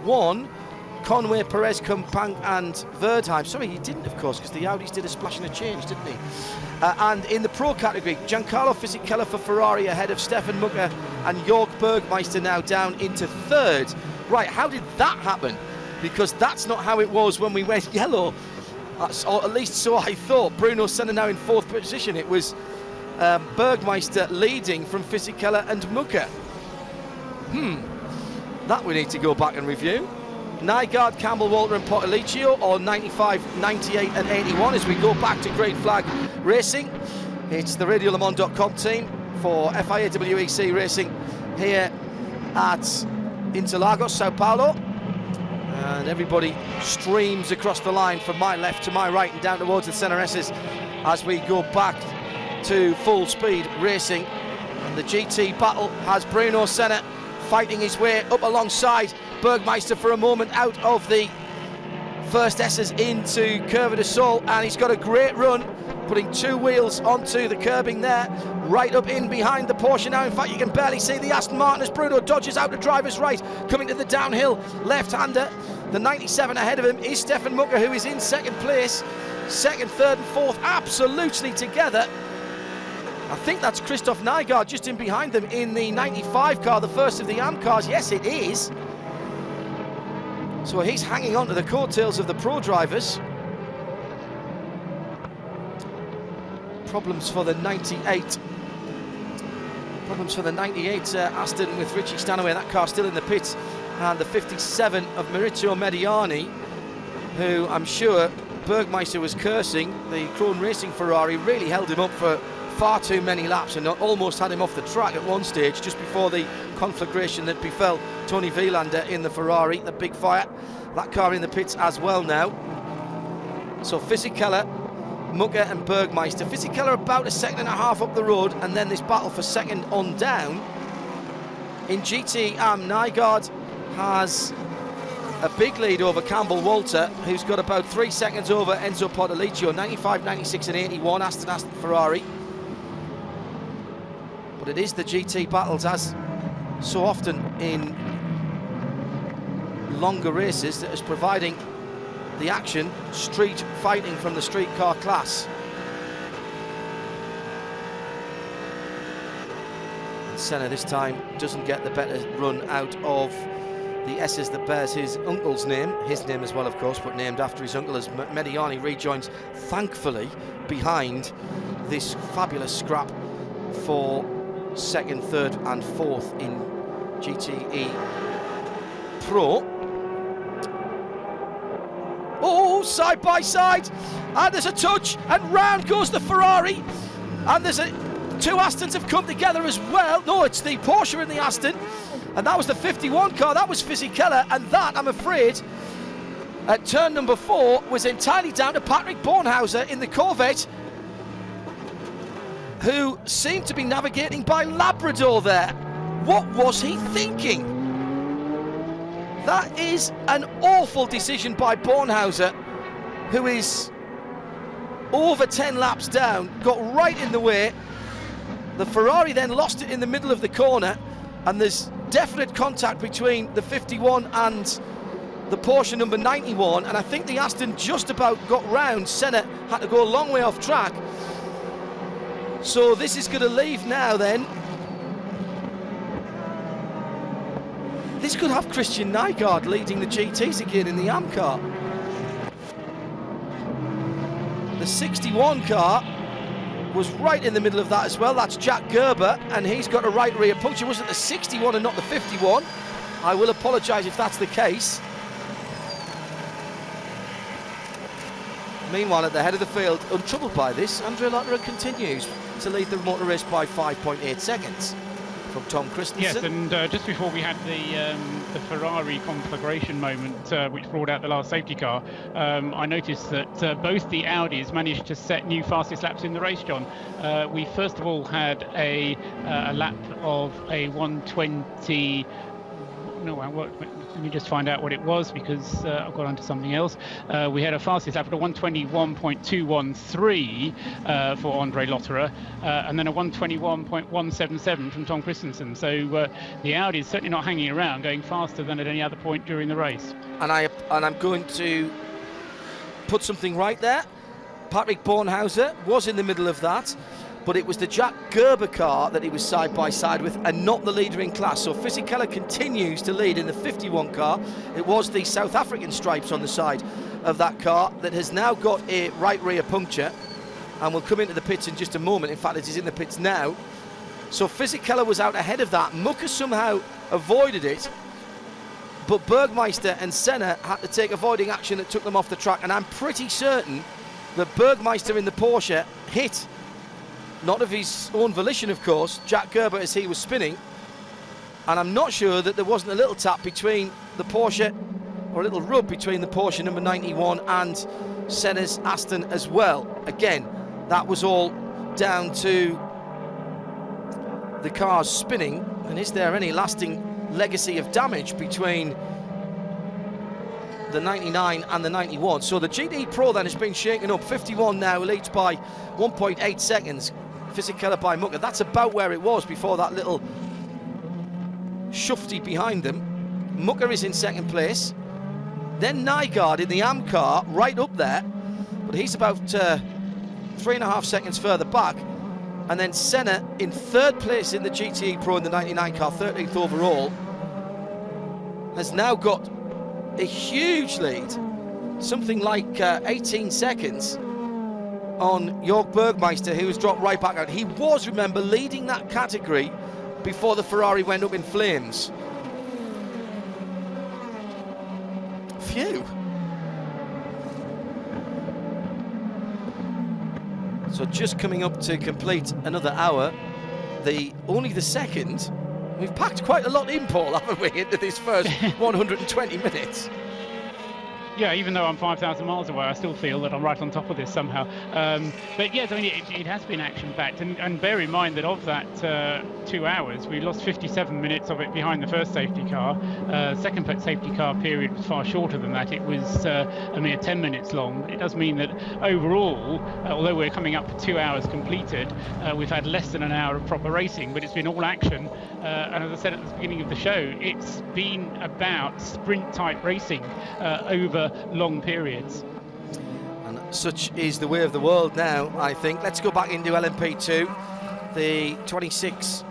won. Conway, Perez, Kumpang and Verdheim. Sorry, he didn't, of course, because the Audis did a splash and a change, didn't he? And in the pro category, Giancarlo Fisichella for Ferrari ahead of Stefan Mucker and Jörg Bergmeister now down into third. Right, how did that happen? Because that's not how it was when we went yellow. Or at least so I thought. Bruno Senna now in fourth position. It was Bergmeister leading from Fisichella and Mucker. That we need to go back and review. Nygaard, Campbell, Walter and Portaliccio, or 95, 98 and 81 as we go back to Green Flag Racing. It's the RadioLeMans.com team for FIA WEC Racing here at Interlagos, Sao Paulo. And everybody streams across the line from my left to my right and down towards the centre S's as we go back to full speed racing. And the GT battle has Bruno Senna fighting his way up alongside Bergmeister for a moment out of the first S's into Curva de Sol, and he's got a great run, putting two wheels onto the curbing there, right up in behind the Porsche now. In fact, you can barely see the Aston Martin as Bruno dodges out to driver's right, coming to the downhill left-hander. The 97 ahead of him is Stefan Mucker, who is in second place. Second, third and fourth absolutely together. I think that's Christoph Nygaard just in behind them in the 95 car, the first of the AM cars. Yes, it is. So he's hanging on to the coattails of the pro drivers. Problems for the 98. Problems for the 98 Aston with Richie Stanaway. That car still in the pits. And the 57 of Maurizio Mediani, who I'm sure Bergmeister was cursing. The Krone Racing Ferrari really held him up for far too many laps and almost had him off the track at one stage just before the conflagration that befell Tony Vielander in the Ferrari, the big fire. That car in the pits as well now. So Fisichella, Mucker and Bergmeister. Fisichella about a second and a half up the road, and then this battle for second on down. In GT Nygaard has a big lead over Campbell Walter, who's got about 3 seconds over Enzo Portaliccio, 95, 96 and 81, Aston Ferrari. But it is the GT battles, as so often in longer races, that is providing the action, street fighting from the street car class. And Senna this time doesn't get the better run out of the S's that bears his uncle's name as well, of course, but named after his uncle, as Mediani rejoins, thankfully, behind this fabulous scrap for second, third and fourth in GTE Pro. Oh, side by side, and there's a touch, and round goes the Ferrari, and there's two Astons have come together as well. No, it's the Porsche and the Aston, and that was the 51 car, that was Fisichella, and that, I'm afraid, at turn number 4 was entirely down to Patrick Bornhauser in the Corvette, who seemed to be navigating by Labrador there. What was he thinking? That is an awful decision by Bornhauser, who is over 10 laps down, got right in the way. The Ferrari then lost it in the middle of the corner, and there's definite contact between the 51 and the Porsche number 91, and I think the Aston just about got round. Senna had to go a long way off track. So this is going to leave now then. This could have Christian Nygaard leading the GTs again in the AM car. The 61 car was right in the middle of that as well. That's Jack Gerber, and he's got a right rear puncture. Was it the 61 and not the 51? I will apologise if that's the case. Meanwhile, at the head of the field, untroubled by this, Andrea Lotterer continues to lead the motor race by 5.8 seconds from Tom Christensen. Yes, and just before we had the Ferrari conflagration moment, which brought out the last safety car, I noticed that both the Audis managed to set new fastest laps in the race, John. We first of all had a lap of a 120. No, Let me just find out what it was, because I've got onto something else. We had a fastest lap at a 1:21.213 for Andre Lotterer, and then a 1:21.177 from Tom Christensen. So the Audi is certainly not hanging around, going faster than at any other point during the race. And I'm going to put something right there. Patrick Bornhauser was in the middle of that, but it was the Jack Gerber car that he was side by side with, and not the leader in class. So Fisichella continues to lead in the 51 car. It was the South African stripes on the side of that car that has now got a right rear puncture, and will come into the pits in just a moment. In fact, it is in the pits now. So Fisichella was out ahead of that. Mucker somehow avoided it, but Bergmeister and Senna had to take avoiding action that took them off the track, and I'm pretty certain that Bergmeister in the Porsche hit, not of his own volition, of course, Jack Gerber as he was spinning. And I'm not sure that there wasn't a little tap between the Porsche, or a little rub between the Porsche number 91 and Senna's Aston as well. Again, that was all down to the cars spinning. And is there any lasting legacy of damage between the 99 and the 91? So the GT Pro then has been shaken up. 51 now leads by 1.8 seconds. Fisichella by Mucker. That's about where it was before that little shufty behind them. Mucker is in second place. Then Nygaard in the AM car, right up there, but he's about 3.5 seconds further back. And then Senna in third place in the GTE Pro in the 99 car, 13th overall, has now got a huge lead, something like 18 seconds on Jörg Bergmeister, who was dropped right back out. He was, remember, leading that category before the Ferrari went up in flames. Phew. So just coming up to complete another hour, only the second. We've packed quite a lot in, Paul, haven't we, into this first 120 minutes? Yeah, even though I'm 5,000 miles away, I still feel that I'm right on top of this somehow. But yes, I mean, it has been action-packed. And bear in mind that of that 2 hours, we lost 57 minutes of it behind the first safety car. Second safety car period was far shorter than that. It was a mere 10 minutes long. It does mean that overall, although we're coming up for 2 hours completed, we've had less than an hour of proper racing, but it's been all action. And as I said at the beginning of the show, it's been about sprint-type racing over long periods. And such is the way of the world now, I think. Let's go back into LMP2. The 26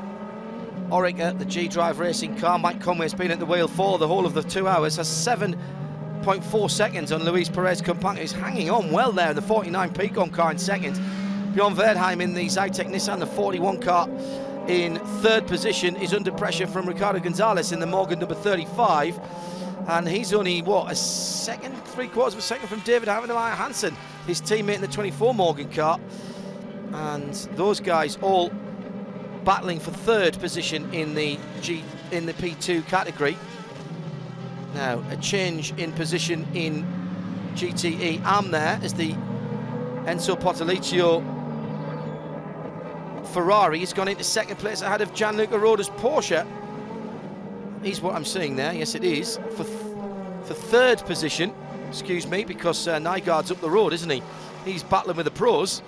Oreca, the G-Drive racing car. Mike Conway's been at the wheel for the whole of the 2 hours, has 7.4 seconds on Luis Perez Companys. He's hanging on well there in the 49 Picon car in second. Bjorn Verdheim in the Zytec Nissan, the 41 car, in third position, is under pressure from Ricardo Gonzalez in the Morgan number 35. And he's only, what, a second, 3/4 of a second from David Hansen, his teammate in the 24 Morgan car. And those guys all battling for third position in the P2 category. Now, a change in position in GTE AM there as the Enzo Potoliccio Ferrari has gone into second place ahead of Gianluca Roda's Porsche. Is what I'm seeing there. Yes, it is for third position. Excuse me, because Nygaard's up the road, isn't he? He's battling with the pros.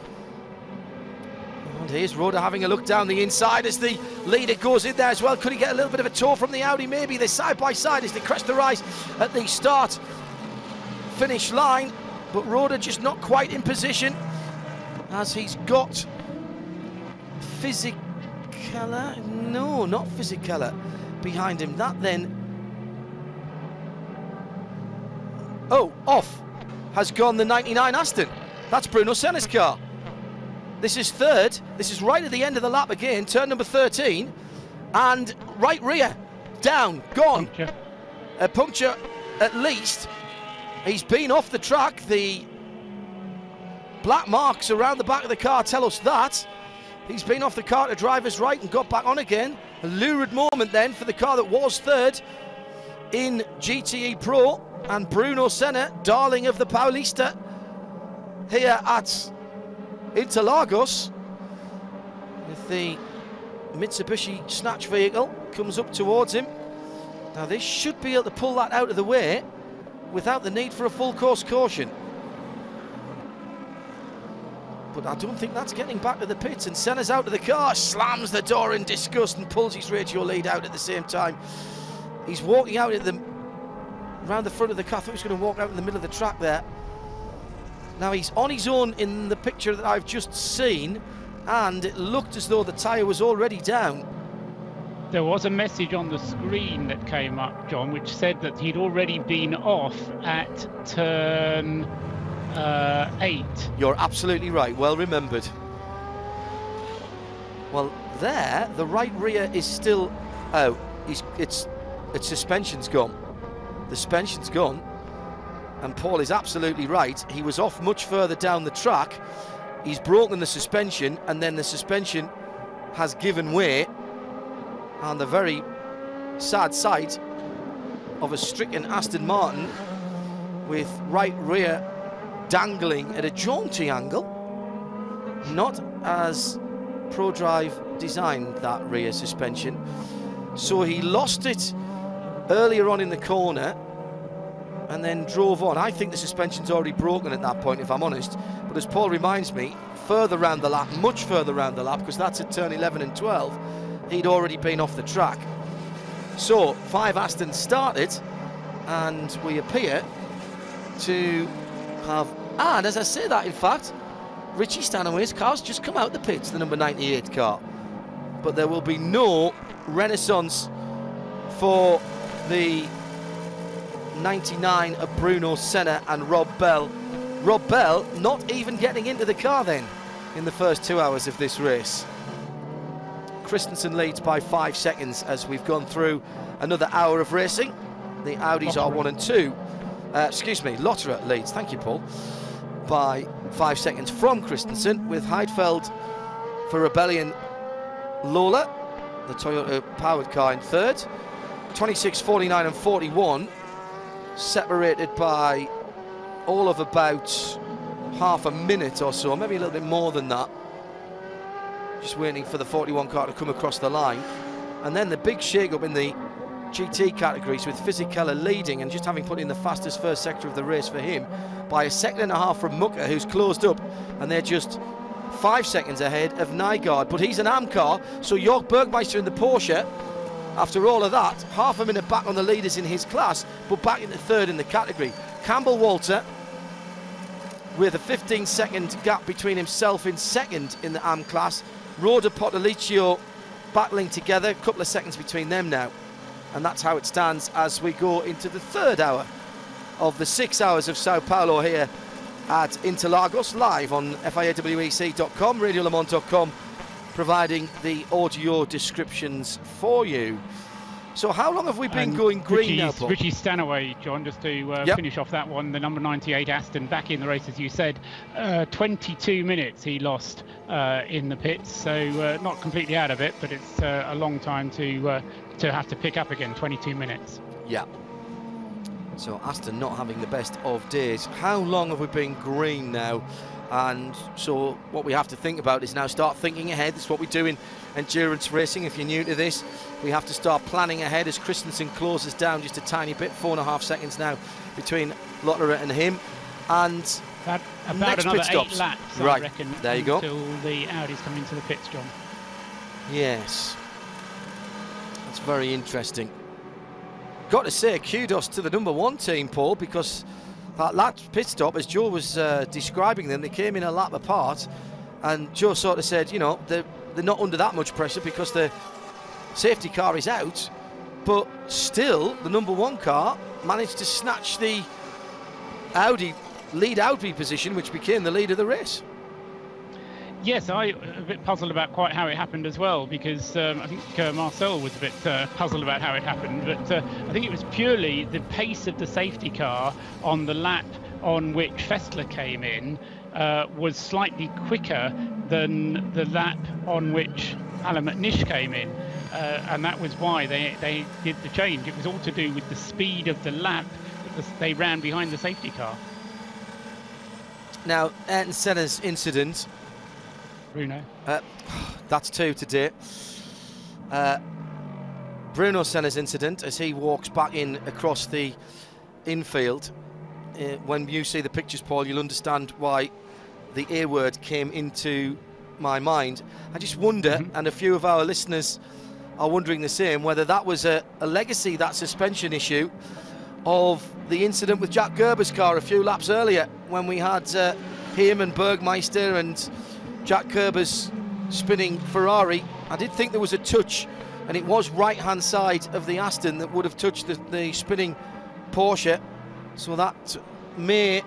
And here's Roda having a look down the inside as the leader goes in there as well. Could he get a little bit of a tour from the Audi? Maybe they're side by side as they crest the rise at the start-finish line. But Roda just not quite in position, as he's got Fisichella. No, not Fisichella behind him. That then, off has gone the 99 Aston. That's Bruno Senna's car. This is third. This is right at the end of the lap again, turn number 13, and right rear down, gone. A puncture at least. He's been off the track. The black marks around the back of the car tell us that. He's been off the car to driver's right and got back on again. A lurid moment then for the car that was third in GTE Pro, and Bruno Senna, darling of the Paulista, here at Interlagos, with the Mitsubishi Snatch vehicle, comes up towards him. Now this should be able to pull that out of the way without the need for a full course caution. But I don't think that's getting back to the pits, and Senna's out of the car, slams the door in disgust and pulls his radio lead out at the same time. He's walking out around the front of the car. I thought he was going to walk out in the middle of the track there. Now he's on his own in the picture that I've just seen, and it looked as though the tyre was already down. There was a message on the screen that came up, John, which said that he'd already been off at turn 8. You're absolutely right, well remembered. Well, there, the right rear is still out. Its suspension's gone. The suspension's gone, and Paul is absolutely right. He was off much further down the track. He's broken the suspension, and then the suspension has given way, and the very sad sight of a stricken Aston Martin with right rear dangling at a jaunty angle, not as ProDrive designed that rear suspension. So he lost it earlier on in the corner and then drove on. I think the suspension's already broken at that point, if I'm honest, but as Paul reminds me, further round the lap, much further round the lap, because that's at turn 11 and 12, he'd already been off the track. So 5 Aston started, and we appear to have, and as I say that, in fact, Richie Stanaway's car's just come out the pits, the number 98 car. But there will be no renaissance for the 99 of Bruno Senna and Rob Bell. Rob Bell not even getting into the car then in the first 2 hours of this race. Christensen leads by 5 seconds as we've gone through another hour of racing. The Audis are 1 and 2. Lotterer leads, thank you Paul, by 5 seconds from Christensen, with Heidfeld for Rebellion Lola, the Toyota powered car, in third. 26, 49 and 41 separated by all of about half a minute or so, maybe a little bit more than that. Just waiting for the 41 car to come across the line. And then the big shake-up in the GT categories, with Fisichella leading and just having put in the fastest first sector of the race for him by 1.5 seconds from Mucker, who's closed up, and they're just 5 seconds ahead of Nygaard. But he's an AM car, so Jörg Bergmeister in the Porsche, after all of that, half a minute back on the leaders in his class, but back into third in the category. Campbell Walter with a 15-second gap between himself in second in the AM class. Roda Potoliccio battling together, a couple of seconds between them now. And that's how it stands as we go into the third hour of the 6 hours of Sao Paulo here at Interlagos, live on FIAWEC.com, radiolemans.com, providing the audio descriptions for you. So how long have we been going green now, Paul? Richie Stanaway, John, just to finish off that one, the number 98 Aston back in the race, as you said. 22 minutes he lost in the pits, so not completely out of it, but it's a long time to have to pick up again, 22 minutes. Yeah. So Aston not having the best of days. How long have we been green now? And so what we have to think about is now start thinking ahead. That's what we do in endurance racing. If you're new to this, we have to start planning ahead as Christensen closes down just a tiny bit, 4.5 seconds now between Lotterer and him. And about next another pit stops. 8 laps, right. I reckon, there you go, until the Audis come into the pits, John. Yes, that's very interesting. Got to say kudos to the number 1 team, Paul, because that last pit stop, as Joe was describing them, they came in a lap apart, and Joe sort of said, you know, they're not under that much pressure because the safety car is out, but still the number 1 car managed to snatch the lead Audi position, which became the lead of the race. Yes, I'm a bit puzzled about quite how it happened as well, because I think Marcel was a bit puzzled about how it happened, but I think it was purely the pace of the safety car on the lap on which Festler came in was slightly quicker than the lap on which Alan McNish came in, and that was why they did the change. It was all to do with the speed of the lap that they ran behind the safety car. Now, Ayrton Senna's incident, Bruno. that's 2 today. Bruno Senna's incident as he walks back in across the infield. When you see the pictures, Paul, you'll understand why the A word came into my mind. I just wonder, and a few of our listeners are wondering the same, whether that was a legacy, that suspension issue, of the incident with Jack Gerber's car a few laps earlier, when we had him and Bergmeister and Jack Gerber's spinning Ferrari. I did think there was a touch, and it was right-hand side of the Aston that would have touched the spinning Porsche. So that may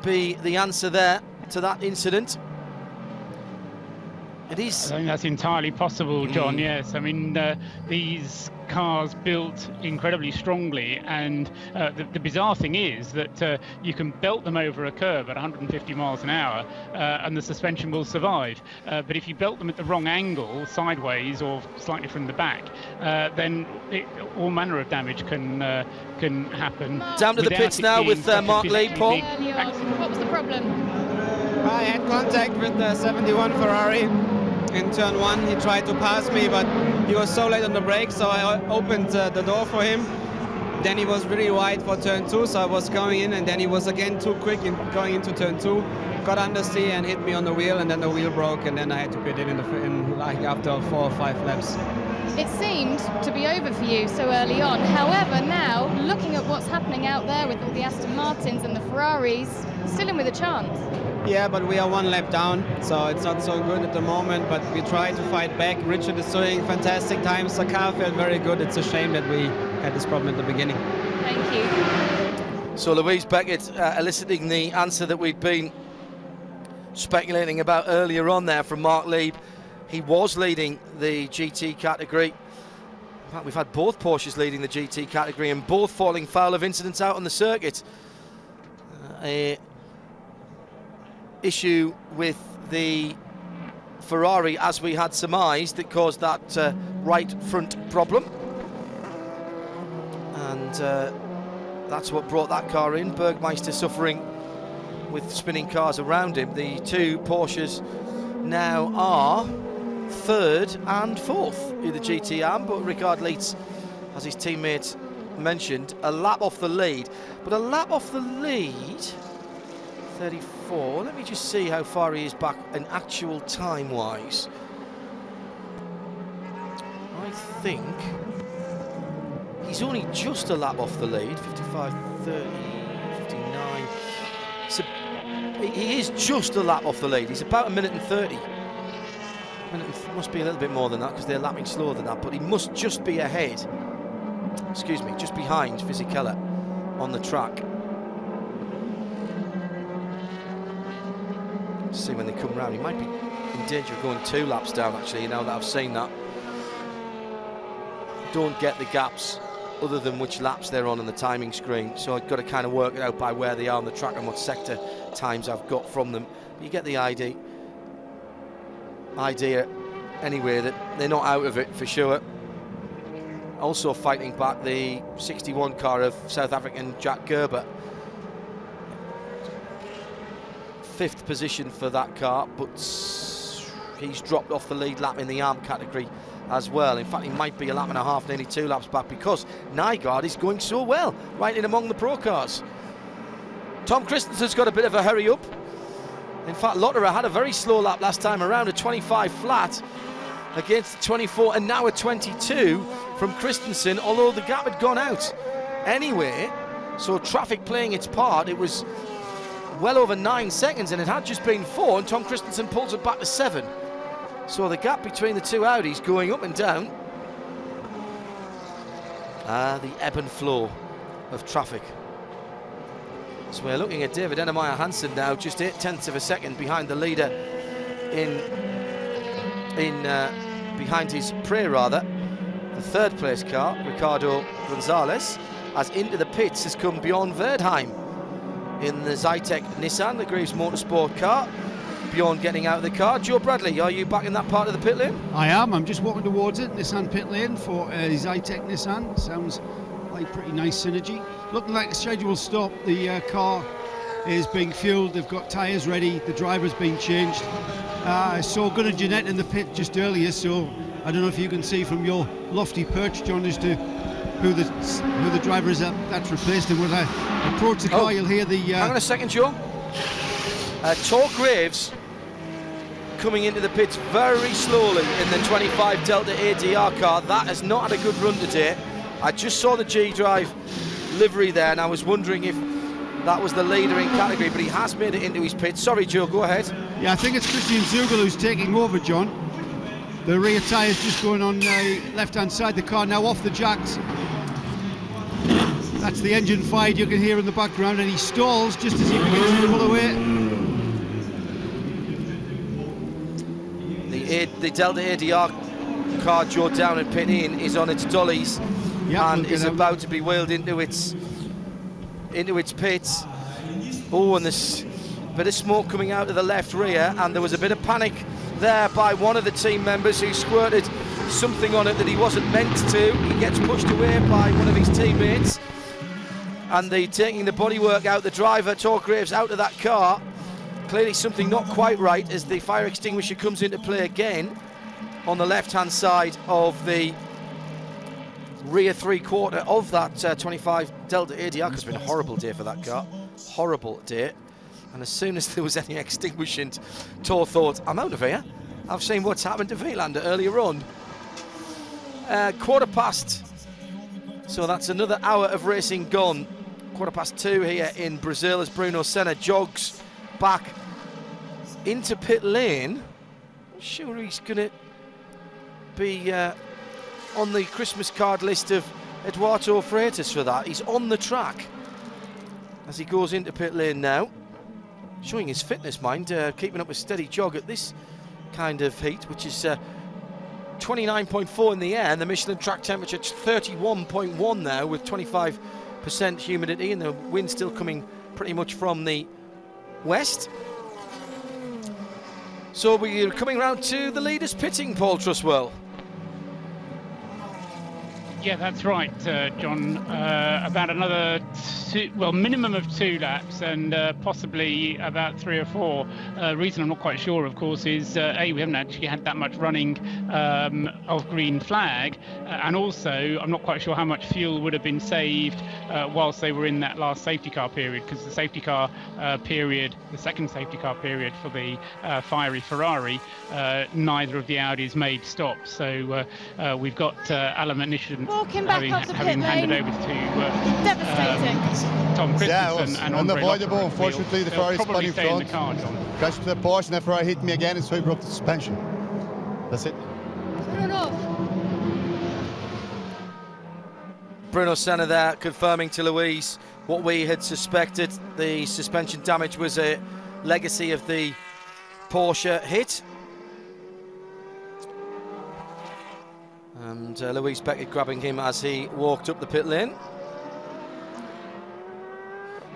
be the answer there to that incident. It is. I think that's entirely possible, John. Yes, I mean these cars built incredibly strongly, and the bizarre thing is that you can belt them over a curve at 150 miles an hour and the suspension will survive, but if you belt them at the wrong angle, sideways or slightly from the back, then all manner of damage can happen. Down to the pits now with Mark Lee. Paul, what was the problem? I had contact with the 71 Ferrari in turn 1. He tried to pass me, but he was so late on the brake, so I opened the door for him. Then he was really wide for turn 2, so I was going in, and then he was again too quick in going into turn 2. Got understeer and hit me on the wheel, and then the wheel broke, and then I had to pit in like after 4 or 5 laps. It seemed to be over for you so early on. However, now looking at what's happening out there with all the Aston Martins and the Ferraris, still in with a chance. Yeah, but we are 1 lap down, so it's not so good at the moment, but we try to fight back. Richard is doing fantastic times. The car felt very good. It's a shame that we had this problem at the beginning. Thank you. So Louise Beckett eliciting the answer that we'd been speculating about earlier on there from Mark Lieb. He was leading the GT category. In fact, we've had both Porsches leading the GT category and both falling foul of incidents out on the circuit. Issue with the Ferrari, as we had surmised, that caused that right front problem, and that's what brought that car in. Bergmeister suffering with spinning cars around him. The 2 Porsches now are 3rd and 4th in the GT-AM, but Ricard Leitz, as his teammate mentioned, a lap off the lead. But a lap off the lead, 34. Let me just see how far he is back in actual time-wise. I think he's only just a lap off the lead, 55, 30, 59. He is just a lap off the lead. He's about 1 minute and 30. Must be a little bit more than that because they're lapping slower than that, but he must just be ahead, excuse me, just behind Fisichella on the track. See when they come round, he might be in danger of going 2 laps down, actually, now that I've seen that. Don't get the gaps other than which laps they're on the timing screen, so I've got to kind of work it out by where they are on the track and what sector times I've got from them. But you get the idea anyway that they're not out of it for sure. Also fighting back the 61 car of South African Jack Gerber. 5th position for that car, but he's dropped off the lead lap in the ARM category as well. In fact, he might be a lap and a half, nearly 2 laps back, because Nygaard is going so well right in among the pro cars. Tom Christensen's got a bit of a hurry up. In fact, Lotterer had a very slow lap last time around, a 25 flat against 24, and now a 22 from Christensen, although the gap had gone out anyway. So traffic playing its part. It was well over 9 seconds, and it had just been 4, and Tom Christensen pulls it back to 7. So the gap between the 2 Audis going up and down. The ebb and flow of traffic. So we're looking at David Ennemeyer Hansen now, just 0.8 of a second behind the leader behind his prey rather. The 3rd place car, Ricardo Gonzalez, as into the pits has come Bjorn Verdheim in the Zytec Nissan, the Greaves Motorsport car. Bjorn getting out of the car. Joe Bradley, are you back in that part of the pit lane? I am. I'm just walking towards it, Nissan pit lane for Zytec Nissan. Sounds like pretty nice synergy. Looking like a scheduled stop. The car is being fueled. They've got tyres ready. The driver's been changed. I saw Gunnar Jeanette in the pit just earlier, so I don't know if you can see from your lofty perch, John, as to who the driver is that's replaced him. When I approach the car, you'll hear the... Hang on a second, Joe. Tor Graves coming into the pits very slowly in the 25 Delta ADR car. That has not had a good run today. I just saw the G-Drive livery there, and I was wondering if that was the leader in category, but he has made it into his pit. Sorry, Joe, go ahead. Yeah, I think it's Christian Zugel who's taking over, John. The rear tyre's just going on the left-hand side. The car now off the jacks. That's the engine fired you can hear in the background, and he stalls just as he begins to pull away. The Delta ADR car, Joe, down at pit in, is on its dollies, and is about to be wheeled into its pits. Oh, and there's a bit of smoke coming out of the left rear, and there was a bit of panic there by one of the team members who squirted something on it that he wasn't meant to. He gets pushed away by one of his teammates, and they're taking the bodywork out. The driver, Tor Graves, out of that car. Clearly something not quite right as the fire extinguisher comes into play again on the left-hand side of the rear three-quarter of that 25 Delta ADR. It's been a horrible day for that car. Horrible day. And as soon as there was any extinguishing, Tor thought, I'm out of here. I've seen what's happened to Vilander earlier on. 1:15. So that's another hour of racing gone. 2:15 here in Brazil as Bruno Senna jogs back into pit lane. I'm sure he's going to be on the Christmas card list of Eduardo Freitas for that. He's on the track as he goes into pit lane now, showing his fitness, mind, keeping up a steady jog at this kind of heat, which is 29.4 in the air, and the Michelin track temperature 31.1 now with 25% humidity, and the wind still coming pretty much from the west. So we're coming round to the leaders pitting, Paul Truswell. Yeah, that's right, John. About another minimum of 2 laps, and possibly about 3 or 4. Reason I'm not quite sure, of course, is A, we haven't actually had that much running of green flag, and also I'm not quite sure how much fuel would have been saved whilst they were in that last safety car period, because the safety car period, the second safety car period for the fiery Ferrari, neither of the Audis made stops. So we've got Alamanishn walking back up to having pit handed lane. over to Devastating. Tom Christensen Yeah, it was and Andre unavoidable. Lotto. Unfortunately, the Ferrari spun in stay in the front. car, John. Crashed to the Porsche, and the Ferrari hit me again, and so he broke the suspension. That's it. Bruno Senna there confirming to Louise what we had suspected. The suspension damage was a legacy of the Porsche hit. And Louise Beckett grabbing him as he walked up the pit lane.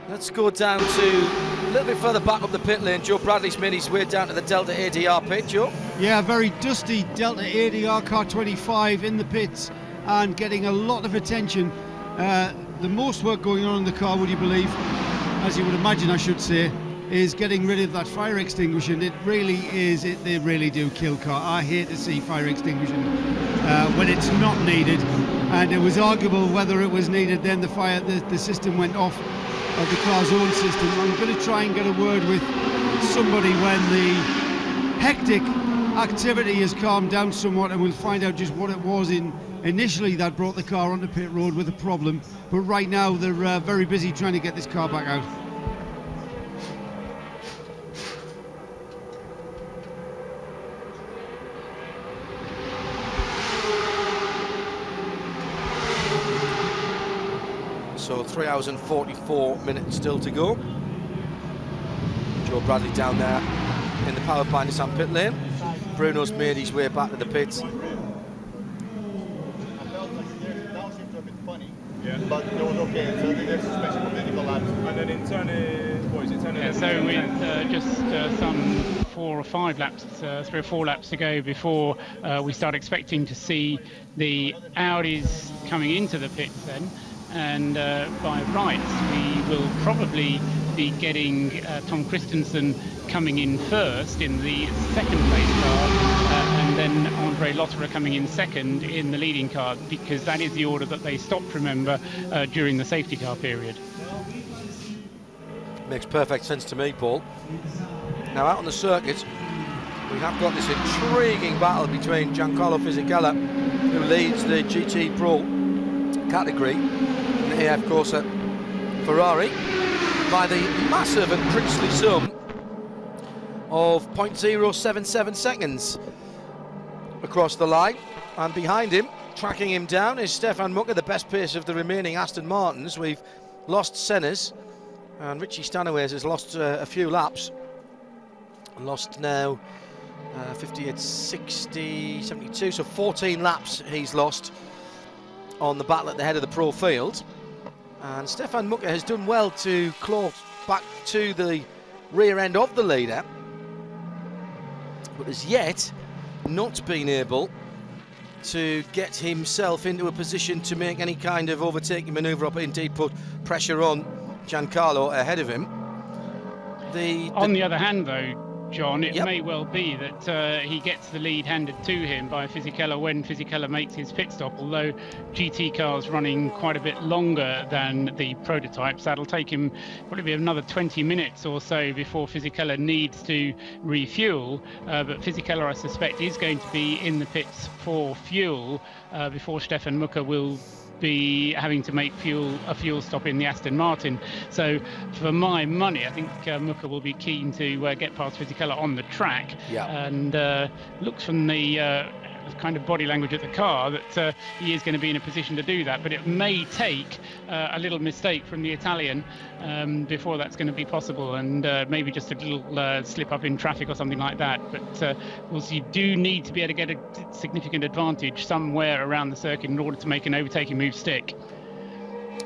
Let's go down to a little bit further back up the pit lane. Joe Bradley's made his way down to the Delta ADR pit, Joe. Yeah, very dusty Delta ADR car 25 in the pits and getting a lot of attention. The most work going on in the car, would you believe, as you would imagine I should say, is getting rid of that fire extinguisher. It really is, they really do kill car. I hate to see fire extinguishing when it's not needed, and it was arguable whether it was needed. Then the system went off of the car's own system. I'm going to try and get a word with somebody when the hectic activity has calmed down somewhat, and we'll find out just what it was initially that brought the car onto pit road with a problem. But right now they're very busy trying to get this car back out. So 3 hours and 44 minutes still to go. Joe Bradley down there in the powered by Nissan pit lane. Bruno's made his way back to the pits. Yeah. But it was okay, so there's suspension completely collapsed. And then in turn, what is it? Yeah, so with just some 4 or 5 laps, 3 or 4 laps to go before we start expecting to see the Audis coming into the pits then. And by rights, we will probably be getting Tom Christensen coming in first in the second place car, and then Andre Lotterer coming in second in the leading car, because that is the order that they stopped, remember, during the safety car period. Makes perfect sense to me, Paul. Now out on the circuit, we have got this intriguing battle between Giancarlo Fisichella, who leads the GT Pro category in the AF Corsa Ferrari, by the massive and princely sum of 0.077 seconds across the line. And behind him, tracking him down, is Stefan Mucker, the best pace of the remaining Aston Martins. We've lost Senna's, and Richie Stanaway has lost a few laps. Lost now 58, 60, 72, so 14 laps he's lost on the battle at the head of the pro field. And Stefan Mucker has done well to claw back to the rear end of the leader, but has yet not been able to get himself into a position to make any kind of overtaking manoeuvre or indeed put pressure on Giancarlo ahead of him. On the other hand, though, John, it may well be that he gets the lead handed to him by Fisichella when Fisichella makes his pit stop, although GT cars running quite a bit longer than the prototypes. That'll take him probably another 20 minutes or so before Fisichella needs to refuel, but Fisichella, I suspect, is going to be in the pits for fuel before Stefan Mucker will be having to make a fuel stop in the Aston Martin. So for my money, I think Mucker will be keen to get past Fisichella on the track, and looks from the kind of body language of the car that he is going to be in a position to do that, but it may take a little mistake from the Italian before that's going to be possible, and maybe just a little slip up in traffic or something like that. But you do need to be able to get a significant advantage somewhere around the circuit in order to make an overtaking move stick.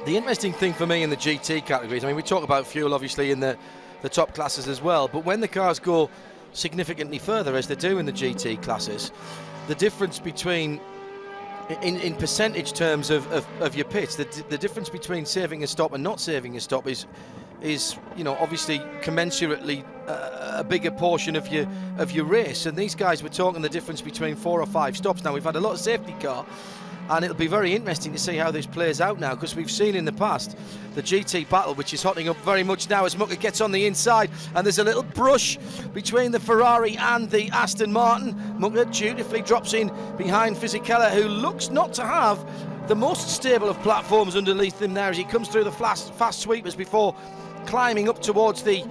The interesting thing for me in the GT categories, I mean, we talk about fuel obviously in the top classes as well, but when the cars go significantly further, as they do in the GT classes, the difference between, in percentage terms of your pits, the difference between saving a stop and not saving a stop is you know, obviously commensurately a bigger portion of your race. And these guys were talking the difference between 4 or 5 stops. Now we've had a lot of safety car, and it'll be very interesting to see how this plays out now, because we've seen in the past the GT battle, which is hotting up very much now as Mucker gets on the inside, and there's a little brush between the Ferrari and the Aston Martin. Mucker dutifully drops in behind Fisichella, who looks not to have the most stable of platforms underneath him there as he comes through the fast sweepers before climbing up towards the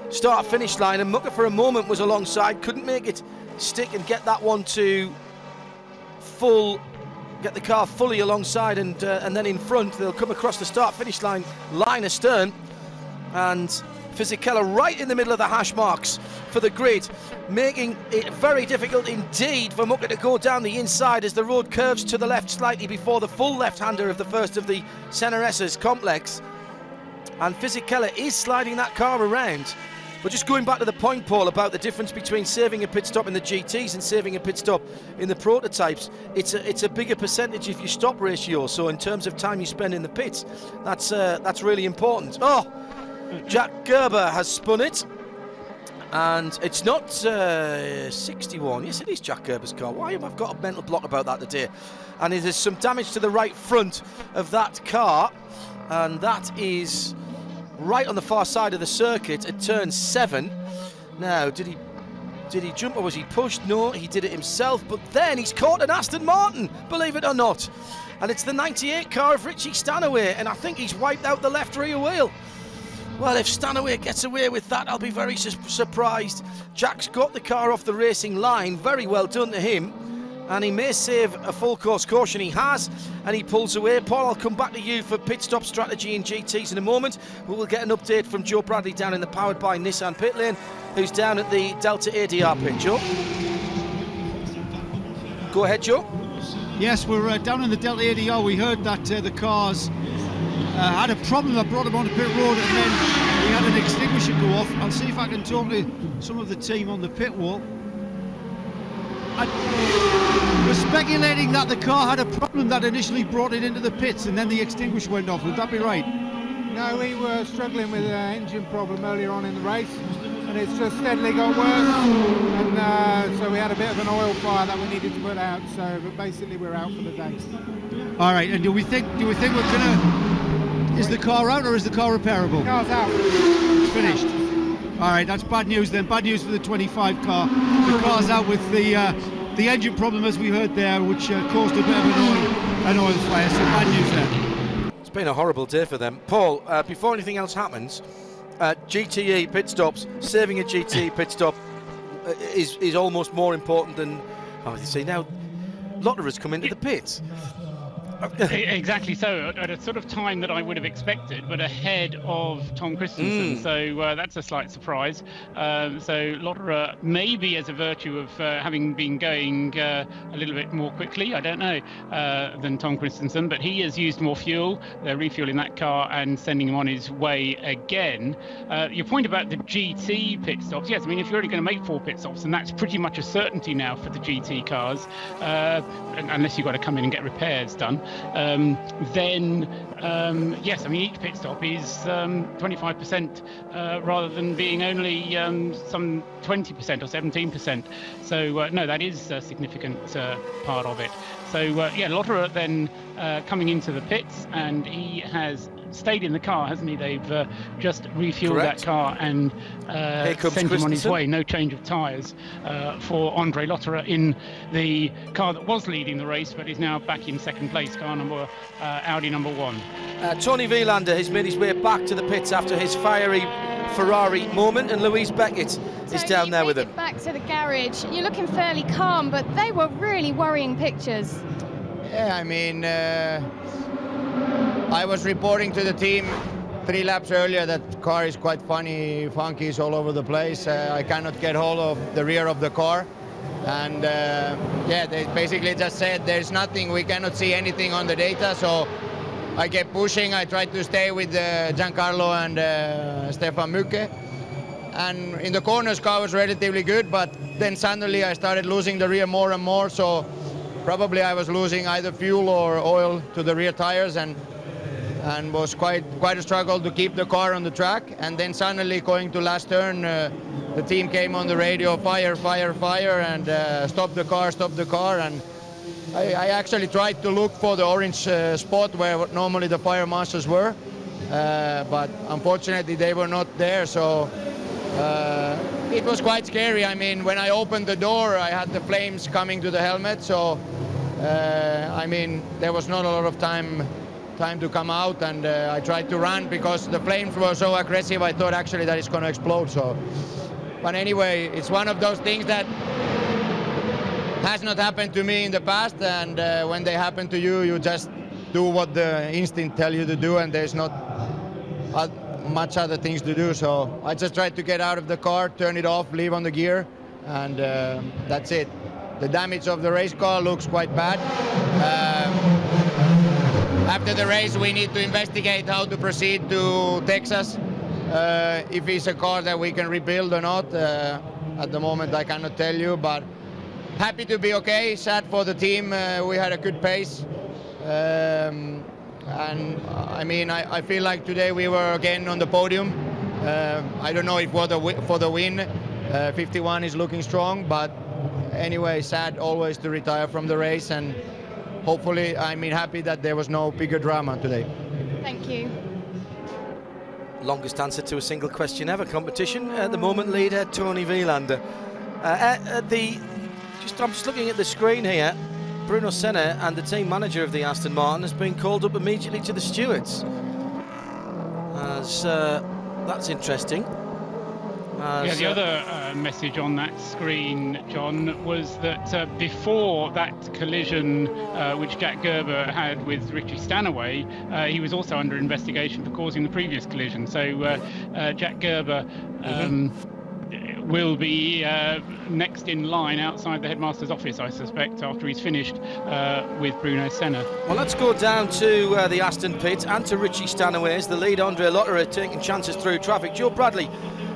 start-finish line. And Mucker for a moment was alongside, couldn't make it stick and get that one to get the car fully alongside, and then in front. They'll come across the start-finish line astern, and Fisichella right in the middle of the hash marks for the grid, making it very difficult indeed for Mucker to go down the inside as the road curves to the left slightly before the full left-hander of the first of the Senna S's complex, and Fisichella is sliding that car around. But just going back to the point, Paul, about the difference between saving a pit stop in the GTs and saving a pit stop in the prototypes, it's a bigger percentage if you stop ratio. So in terms of time you spend in the pits, that's really important. Oh, Jack Gerber has spun it, and it's not 61. Yes, it is Jack Gerber's car. Why have I got a mental block about that today? And there's some damage to the right front of that car, and that is right on the far side of the circuit at turn 7. Now, did he jump or was he pushed? No, he did it himself, but then he's caught an Aston Martin, believe it or not. And it's the 98 car of Richie Stanaway, and I think he's wiped out the left rear wheel. Well, if Stanaway gets away with that, I'll be very surprised. Jack's got the car off the racing line, very well done to him. And he may save a full course caution. He has, and he pulls away. Paul, I'll come back to you for pit stop strategy in GTs in a moment, but we'll get an update from Joe Bradley down in the Powered by Nissan pit lane, who's down at the Delta ADR pit. Joe? Go ahead, Joe. Yes, we're down in the Delta ADR. We heard that the cars had a problem that brought them onto pit road, and then we had an extinguisher go off. I'll see if I can talk to some of the team on the pit wall. We're speculating that the car had a problem that initially brought it into the pits, and then the extinguisher went off. Would that be right? No, we were struggling with an engine problem earlier on in the race, and it's just steadily got worse, and so we had a bit of an oil fire that we needed to put out, so but basically we're out for the day. All right, and do we think we're gonna, is the car out or is the car repairable? The car's out. It's finished. All right, that's bad news then. Bad news for the 25 car. The car's out with the engine problem, as we heard there, which caused a bit of an oil fire, so bad news there. It's been a horrible day for them. Paul, before anything else happens, GTE pit stops, saving a GTE pit stop is almost more important than, you see now, Lotterer's come into the pits. Exactly so, at a sort of time that I would have expected, but ahead of Tom Christensen. So that's a slight surprise. So Lotterer, maybe as a virtue of having been going a little bit more quickly, I don't know, than Tom Christensen, but he has used more fuel. They're refueling that car and sending him on his way again. Your point about the GT pit stops, yes, I mean, if you're only going to make 4 pit stops, and that's pretty much a certainty now for the GT cars, unless you've got to come in and get repairs done. Then yes, I mean, each pit stop is 25% rather than being only some 20% or 17%. So no, that is a significant part of it. So yeah, Lotterer then coming into the pits, and he has stayed in the car, hasn't he? They've just refueled that car and sent him on his way. No change of tyres for Andre Lotterer in the car that was leading the race, but is now back in second place, car number Audi number 1. Tony Wielander has made his way back to the pits after his fiery Ferrari moment, and Louise Beckett is down there with him. Back to the garage. You're looking fairly calm, but they were really worrying pictures. Yeah, I mean, I was reporting to the team 3 laps earlier that the car is quite funky, is all over the place. I cannot get hold of the rear of the car. And yeah, they basically just said there's nothing, we cannot see anything on the data. So I kept pushing. I tried to stay with Giancarlo and Stefan Müke. And in the corners, car was relatively good, but then suddenly I started losing the rear more and more. So probably I was losing either fuel or oil to the rear tires, and was quite a struggle to keep the car on the track. And then suddenly going to last turn, the team came on the radio, fire, and stop the car. And I actually tried to look for the orange spot where normally the fire marshals were, but unfortunately they were not there. So it was quite scary. I mean, when I opened the door, I had the flames coming to the helmet. So I mean, there was not a lot of time to come out, and I tried to run because the flames were so aggressive. I thought actually that it's going to explode. So, but anyway, it's one of those things that has not happened to me in the past, and when they happen to you, you just do what the instinct tell you to do, and there's not much other things to do. So I just tried to get out of the car, turn it off, leave on the gear, and that's it. The damage of the race car looks quite bad. After the race, we need to investigate how to proceed to Texas. If it's a car that we can rebuild or not. At the moment, I cannot tell you, but happy to be okay. Sad for the team. We had a good pace. And I mean, I feel like today we were again on the podium. I don't know if for the win. 51 is looking strong, but anyway, sad always to retire from the race, and hopefully, I mean, happy that there was no bigger drama today. Thank you. Longest answer to a single question ever competition. At the moment, leader Tony Wielander. I'm just looking at the screen here. Bruno Senna and the team manager of the Aston Martin has been called up immediately to the stewards. That's interesting. Yeah, the other message on that screen, John, was that before that collision which Jack Gerber had with Richie Stanaway, he was also under investigation for causing the previous collision. So Jack Gerber will be next in line outside the headmaster's office, I suspect, after he's finished with Bruno Senna. Well, let's go down to the Aston pit and to Richie Stanaway's. The lead, Andre Lotterer, taking chances through traffic. Joe Bradley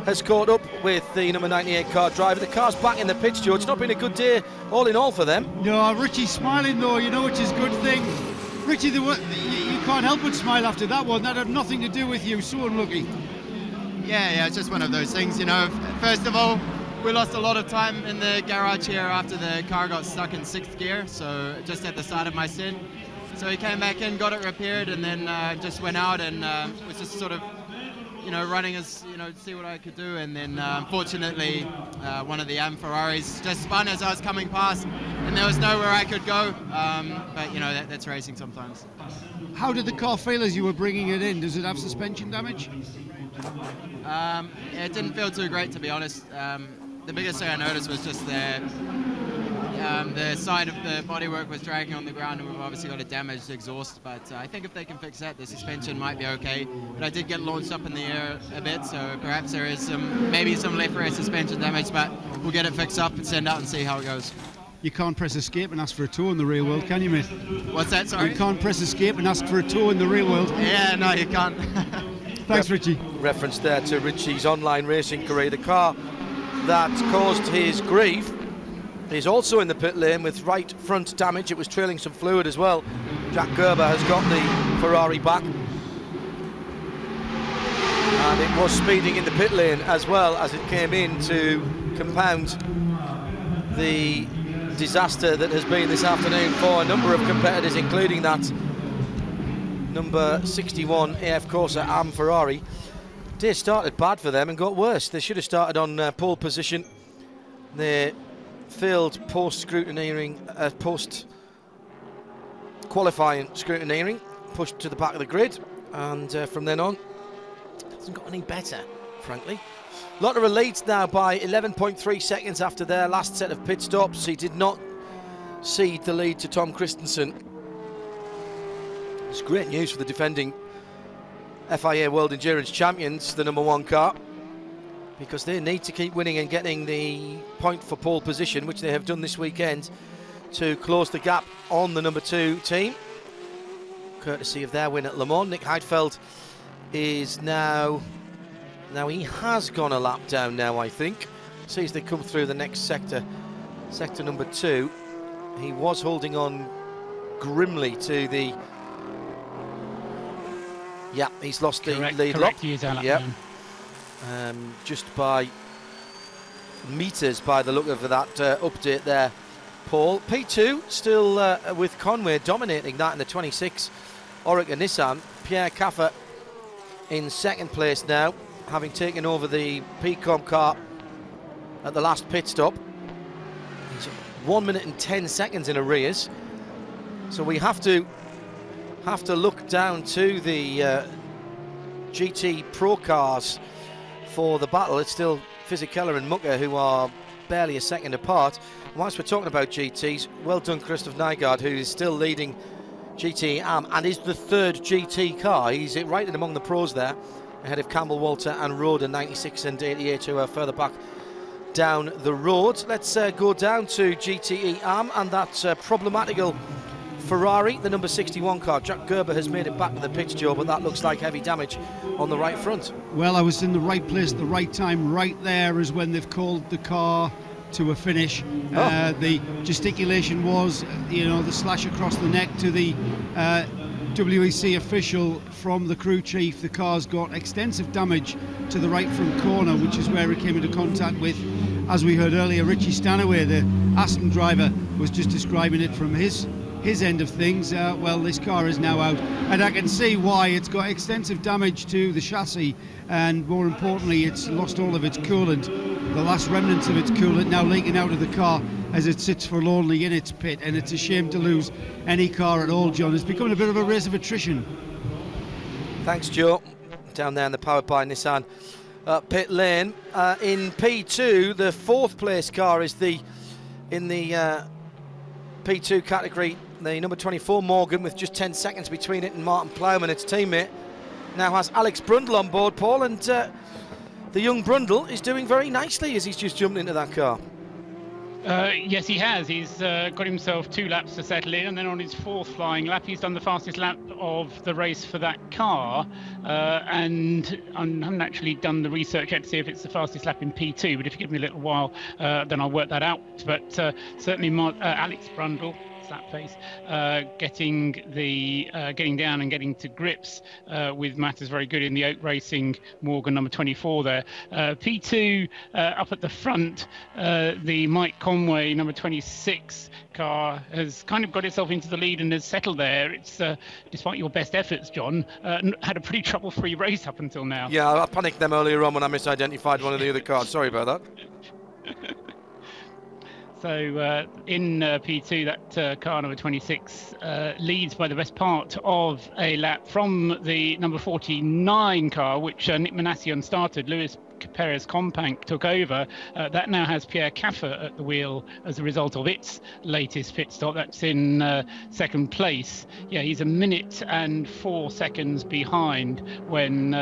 has caught up with the number 98 car driver. The car's back in the pits, Joe. It's not been a good day all in all for them. No, Richie's smiling though, you know, which is a good thing. Richie, you can't help but smile after that one. That had nothing to do with you. So unlucky. Yeah, it's just one of those things, you know. First of all, we lost a lot of time in the garage here after the car got stuck in 6th gear, so just at the start of my stint. So he came back in, got it repaired, and then just went out and was just sort of, you know, running as, you know, see what I could do. And then unfortunately, one of the Ferraris just spun as I was coming past, and there was nowhere I could go. But, you know, that's racing sometimes. How did the car feel as you were bringing it in? Does it have suspension damage? Yeah, it didn't feel too great, to be honest. The biggest thing I noticed was just the side of the bodywork was dragging on the ground, and we've obviously got a damaged exhaust. But I think if they can fix that, the suspension might be okay. But I did get launched up in the air a bit, so perhaps there is maybe some left rear suspension damage, but we'll get it fixed up and send out and see how it goes. You can't press escape and ask for a tow in the real world, can you, mate? What's that, sorry? You can't press escape and ask for a tow in the real world. Yeah, no, you can't. Thanks, Richie. Reference there to Richie's online racing career. The car that caused his grief is also in the pit lane with right front damage. It was trailing some fluid as well. Jack Gerber has got the Ferrari back, and it was speeding in the pit lane as well as it came in to compound the disaster that has been this afternoon for a number of competitors, including that number 61 AF Corsa Am Ferrari. Day started bad for them and got worse. They should have started on pole position. They failed post-scrutineering, post-qualifying scrutineering, pushed to the back of the grid, and from then on, it hasn't got any better, frankly. Lotterer leads now by 11.3 seconds after their last set of pit stops. He did not cede the lead to Tom Christensen. It's great news for the defending FIA World Endurance Champions, the #1 car, because they need to keep winning and getting the point for pole position, which they have done this weekend, to close the gap on the #2 team, courtesy of their win at Le Mans. Nick Heidfeld is now he has gone a lap down now, I think. See as they come through the next sector, sector #2. He was holding on grimly to the... Yeah, he's lost the lead lap. Yep. Just by meters by the look of that update there, Paul. P2 still with Conway dominating that in the 26 Oreca Nissan. Pierre Caffer in second place now, having taken over the PCOM car at the last pit stop. He's 1 minute and 10 seconds in arrears. So we have to look down to the GT Pro cars for the battle. It's still Fisichella and Mucker who are barely a second apart. And whilst we're talking about GTs, well done Christoph Nygaard, who is still leading GT Am and is the third GT car. He's right in among the pros there, ahead of Campbell, Walter and Roder, 96 and 88, who are further back down the road. Let's go down to GTE Am and that problematical Ferrari, the number 61 car. Jack Gerber has made it back to the pitch, Joe, but that looks like heavy damage on the right front. Well, I was in the right place at the right time. Right there is when they've called the car to a finish. The gesticulation was, you know, the slash across the neck to the WEC official from the crew chief. The car's got extensive damage to the right front corner, which is where it came into contact with, as we heard earlier, Richie Stanaway, the Aston driver, was just describing it from his end of things. Well, this car is now out, and I can see why. It's got extensive damage to the chassis, and more importantly, it's lost all of its coolant. The last remnants of its coolant now leaking out of the car as it sits forlornly in its pit, and it's a shame to lose any car at all, John. It's becoming a bit of a race of attrition. Thanks, Joe. Down there in the powered by Nissan pit lane. In P2, the fourth place car is in the P2 category, the number 24 Morgan, with just 10 seconds between it and Martin Plowman, its teammate. Now has Alex Brundle on board, Paul, and the young Brundle is doing very nicely as he's just jumped into that car. Yes, he has. He's got himself 2 laps to settle in, and then on his 4th flying lap, he's done the fastest lap of the race for that car. And I haven't actually done the research yet to see if it's the fastest lap in P2, but if you give me a little while, then I'll work that out. But certainly Alex Brundle fastest lap pace, getting down and getting to grips with Matt is very good in the Oak Racing Morgan number 24 there. P2 up at the front, the Mike Conway number 26 car has kind of got itself into the lead and has settled there. It's despite your best efforts, John, had a pretty trouble-free race up until now. Yeah, I panicked them earlier on when I misidentified one of the other cars. Sorry about that. So in P2, that car number 26 leads by the best part of a lap from the number 49 car, which Nick Manassian started. Luis Perez Companc took over. That now has Pierre Caffer at the wheel as a result of its latest pit stop. That's in second place. Yeah, he's 1 minute and 4 seconds behind when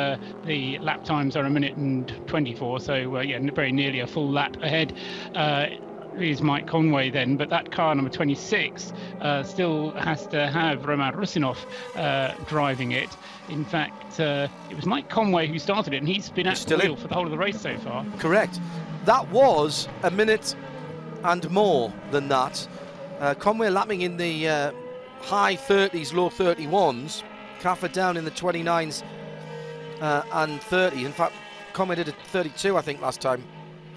the lap times are 1 minute and 24. So yeah, very nearly a full lap ahead. Is Mike Conway then, but that car number 26 still has to have Roman Rusinov driving it. In fact, it was Mike Conway who started it, and he's been at the wheel for the whole of the race so far. Correct. That was 1 minute and more than that. Conway lapping in the high 30s, low 31s. Caffer down in the 29s and 30s. In fact, Conway did a 32, I think, last time,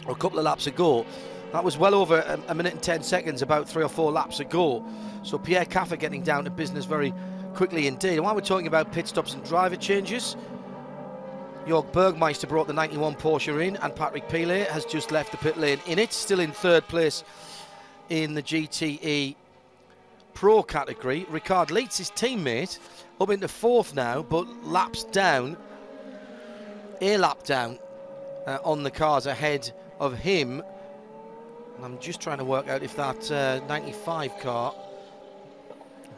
or a couple of laps ago. That was well over 1 minute and 10 seconds, about 3 or 4 laps ago. So Pierre Caffer getting down to business very quickly indeed. And while we're talking about pit stops and driver changes, Jörg Bergmeister brought the 91 Porsche in, and Patrick Pilet has just left the pit lane in it, still in third place in the GTE Pro category. Ricard Leitz, his teammate, up into fourth now, but laps down, a lap down on the cars ahead of him. I'm just trying to work out if that 95 car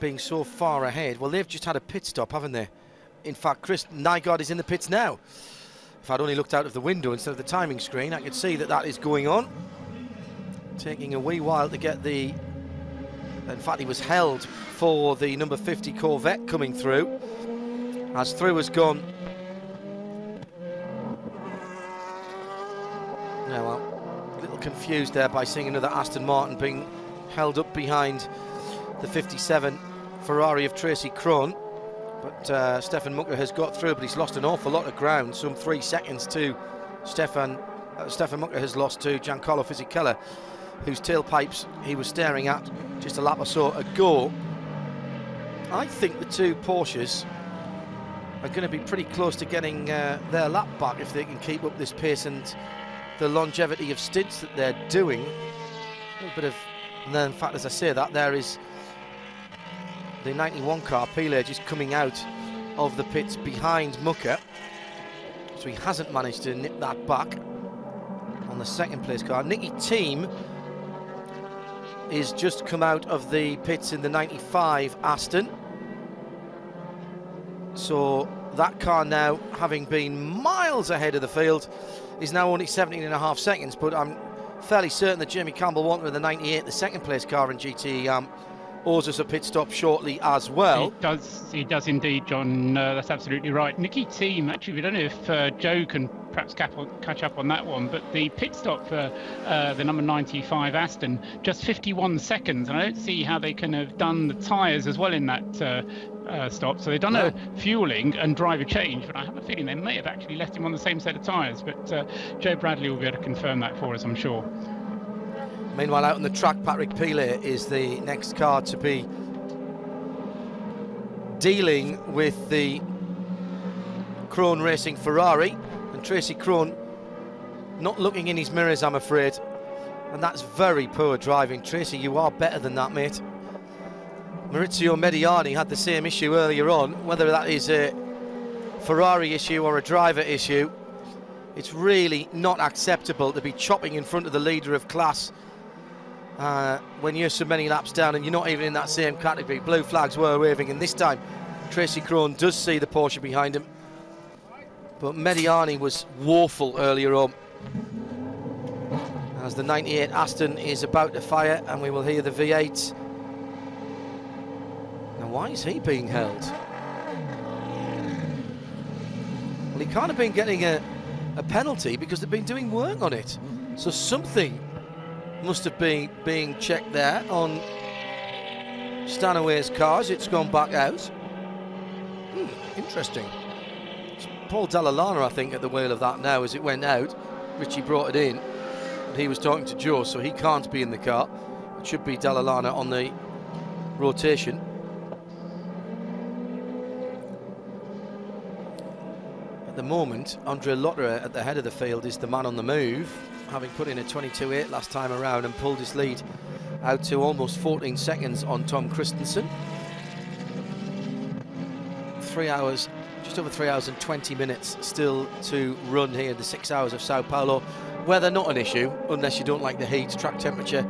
being so far ahead, well, they've just had a pit stop, haven't they? In fact, Chris Nygaard is in the pits now. If I'd only looked out of the window instead of the timing screen, I could see that that is going on. Taking a wee while to get the... In fact, he was held for the number 50 Corvette coming through. As through has gone... No, well, confused there by seeing another Aston Martin being held up behind the 57 Ferrari of Tracy Krohn, but Stefan Mucker has got through, but he's lost an awful lot of ground, some 3 seconds to Stefan Mucker has lost to Giancarlo Fisichella, whose tailpipes he was staring at just a lap or so ago. I think the two Porsches are going to be pretty close to getting their lap back if they can keep up this pace and the longevity of stints that they're doing. A little bit of, and then in fact, as I say that, there is the 91 car, Pilet, just coming out of the pits behind Mucker. So he hasn't managed to nip that back on the second place car. Nicky Thiem is just come out of the pits in the 95 Aston. So that car now, having been miles ahead of the field, is now only 17.5 seconds, but I'm fairly certain that Jamie Campbell-Wanton with the 98, the second place car in GTE, owes us a pit stop shortly as well. He does indeed, John. That's absolutely right. Nicky Thiem, actually, we don't know if Joe can perhaps catch up on that one, but the pit stop for the number 95 Aston, just 51 seconds, and I don't see how they can have done the tyres as well in that stop. So they've done a fueling and driver change, but I have a feeling they may have actually left him on the same set of tyres, but Joe Bradley will be able to confirm that for us, I'm sure. Meanwhile, out on the track, Patrick Pilet is the next car to be dealing with the Krohn Racing Ferrari, and Tracy Krohn not looking in his mirrors, I'm afraid, and that's very poor driving. Tracy, you are better than that, mate. Maurizio Mediani had the same issue earlier on. Whether that is a Ferrari issue or a driver issue, it's really not acceptable to be chopping in front of the leader of class when you're so many laps down and you're not even in that same category. Blue flags were waving, and this time Tracy Krohn does see the Porsche behind him, but Mediani was woeful earlier on. As the 98 Aston is about to fire, and we will hear the V8. Now, why is he being held? Well, he can't have been getting a penalty because they've been doing work on it. So something must have been being checked there on Stanaway's cars. It's gone back out. Interesting. It's Paul Dall'Anna, I think, at the wheel of that now as it went out. Richie brought it in, and he was talking to Joe, so he can't be in the car. It should be Dall'Anna on the rotation. At the moment, Andre Lotterer at the head of the field is the man on the move, having put in a 22.8 last time around and pulled his lead out to almost 14 seconds on Tom Christensen. 3 hours, just over 3 hours and 20 minutes still to run here, the 6 hours of Sao Paulo. Weather not an issue, unless you don't like the heat. Track temperature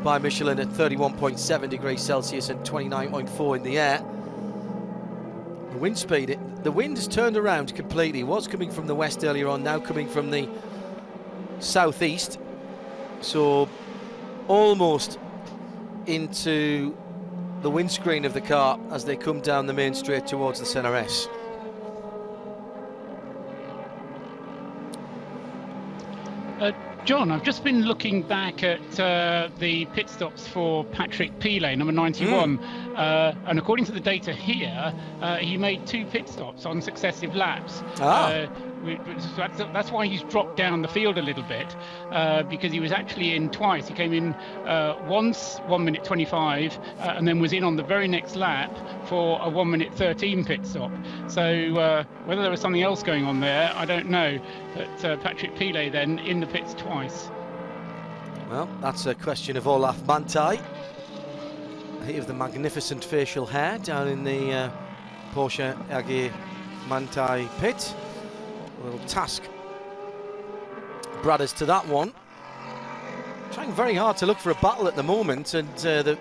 by Michelin at 31.7 degrees Celsius and 29.4 in the air. The wind speed, the wind has turned around completely. It was coming from the west earlier on, now coming from the southeast. So almost into the windscreen of the car as they come down the main straight towards the Senna S. John, I've just been looking back at the pit stops for Patrick Pilet, number 91, and according to the data here, he made 2 pit stops on successive laps. That's why he's dropped down the field a little bit, because he was actually in twice. He came in once, 1 minute 25, and then was in on the very next lap for a 1 minute 13 pit stop. So whether there was something else going on there, I don't know. But Patrick Pilet then in the pits twice. Well, that's a question of Olaf Manthey. He of the magnificent facial hair down in the Porsche AG Manthey pit. We'll task Brad as to that one. Trying very hard to look for a battle at the moment, and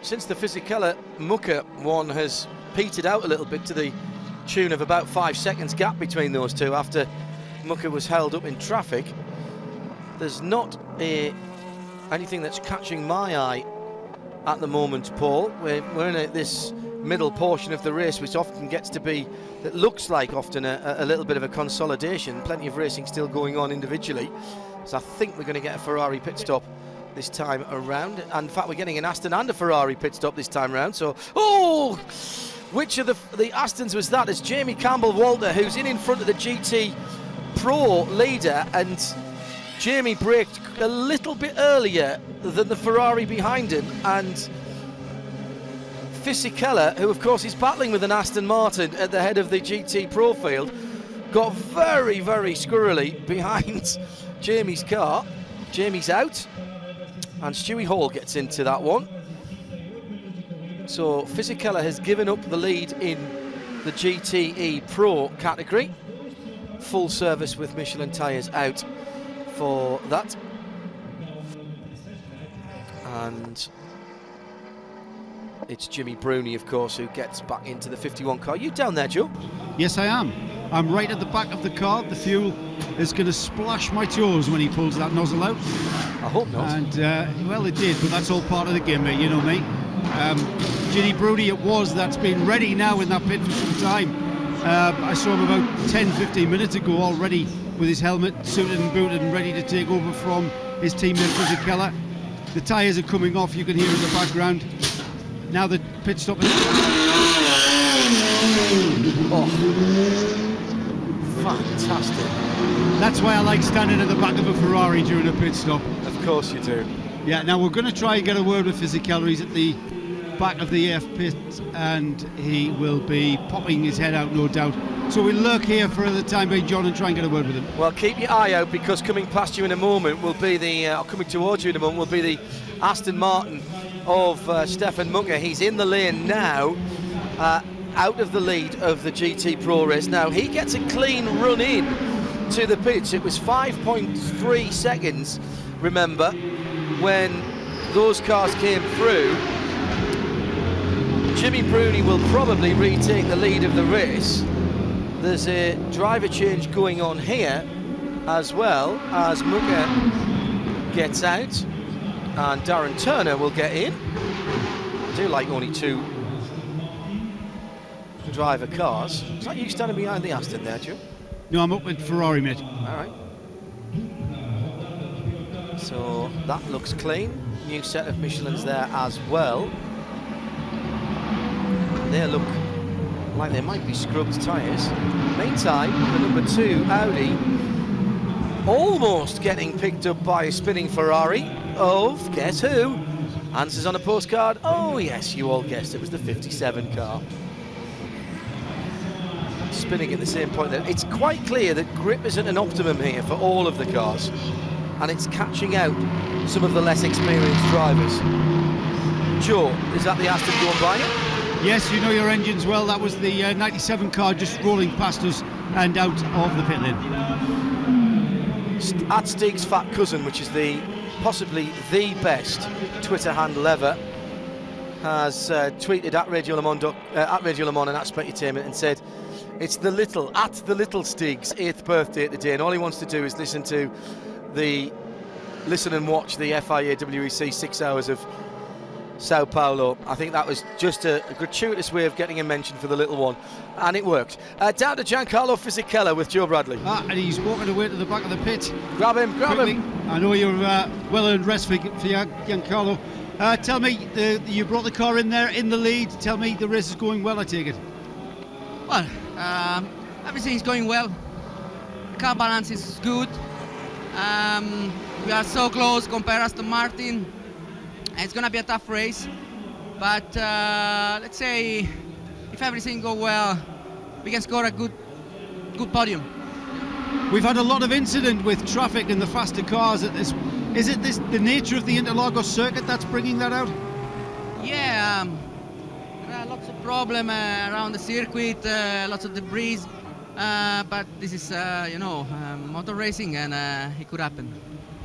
since the Fisichella Mucke one has petered out a little bit to the tune of about 5 seconds gap between those two after Mucke was held up in traffic, there's not anything that's catching my eye at the moment, Paul. We're in this middle portion of the race, which often gets to be, it looks like often a little bit of a consolidation. Plenty of racing still going on individually, so I think we're going to get a Ferrari pit stop this time around. And in fact, we're getting an Aston and a Ferrari pit stop this time around. So, which of the Astons was that? It's Jamie Campbell-Walter who's in front of the GT Pro leader, and Jamie braked a little bit earlier than the Ferrari behind him, and Fisichella, who of course is battling with an Aston Martin at the head of the GT Pro field, got very, very squirrely behind Jamie's car. Jamie's out, and Stewie Hall gets into that one. So Fisichella has given up the lead in the GTE Pro category. Full service with Michelin tyres out for that. And it's Jimmy Bruni, of course, who gets back into the 51 car. You down there, Joe? Yes, I am. I'm right at the back of the car. The fuel is going to splash my toes when he pulls that nozzle out. I hope not. And, well, it did, but that's all part of the game, mate. You know me. Jimmy Bruni it was that's been ready now in that pit for some time. I saw him about 10-15 minutes ago already with his helmet suited and booted and ready to take over from his teammate Fisichella. The tyres are coming off, you can hear in the background. Now the pit stop is... Oh, fantastic. That's why I like standing at the back of a Ferrari during a pit stop. Of course you do. Yeah, now we're going to try and get a word with Fisichella. He's at the back of the AF pit and he will be popping his head out, no doubt. So we'll lurk here for the time being, John, and try and get a word with him. Well, keep your eye out, because coming past you in a moment will be the, or coming towards you in a moment will be the Aston Martin of Stefan Mucke. He's in the lane now, out of the lead of the GT Pro race. Now he gets a clean run in to the pits. It was 5.3 seconds, remember, when those cars came through. Jimmy Bruni will probably retake the lead of the race. There's a driver change going on here, as well as Mucke gets out and Darren Turner will get in. I do like only 2 driver cars. Is that you standing behind the Aston there, Joe? No, I'm up with Ferrari, mate. All right. So that looks clean. New set of Michelins there as well. They look like they might be scrubbed tyres. Meantime, the number 2 Audi almost getting picked up by a spinning Ferrari of, guess who? Answers on a postcard. Oh yes, you all guessed it was the 57 car. Spinning at the same point there. It's quite clear that grip isn't an optimum here for all of the cars, and it's catching out some of the less experienced drivers. Joe, is that the Aston going by you? Yes, you know your engines well. That was the 97 car just rolling past us and out of the pit lane. At Stig's fat cousin, which is possibly the best Twitter handle ever, has tweeted at Radio Le Mans and at Specutainment and said it's the little Stig's 8th birthday today, and all he wants to do is listen and watch the FIA WEC 6 Hours of Sao Paulo. I think that was just a gratuitous way of getting a mention for the little one, and it worked. Down to Giancarlo Fisichella with Joe Bradley. And he's walking away to the back of the pit. Grab him. I know you're well-earned rest for Giancarlo. Tell me, you brought the car in there in the lead. Tell me the race is going well, I take it. Well, everything is going well. Car balance is good. We are so close compared to Aston Martin. It's going to be a tough race, but let's say if everything goes well, we can score a good podium. We've had a lot of incident with traffic in the faster cars at this. Is it the nature of the Interlagos circuit that's bringing that out? Yeah, there are lots of problems around the circuit, lots of debris, but this is motor racing, and it could happen.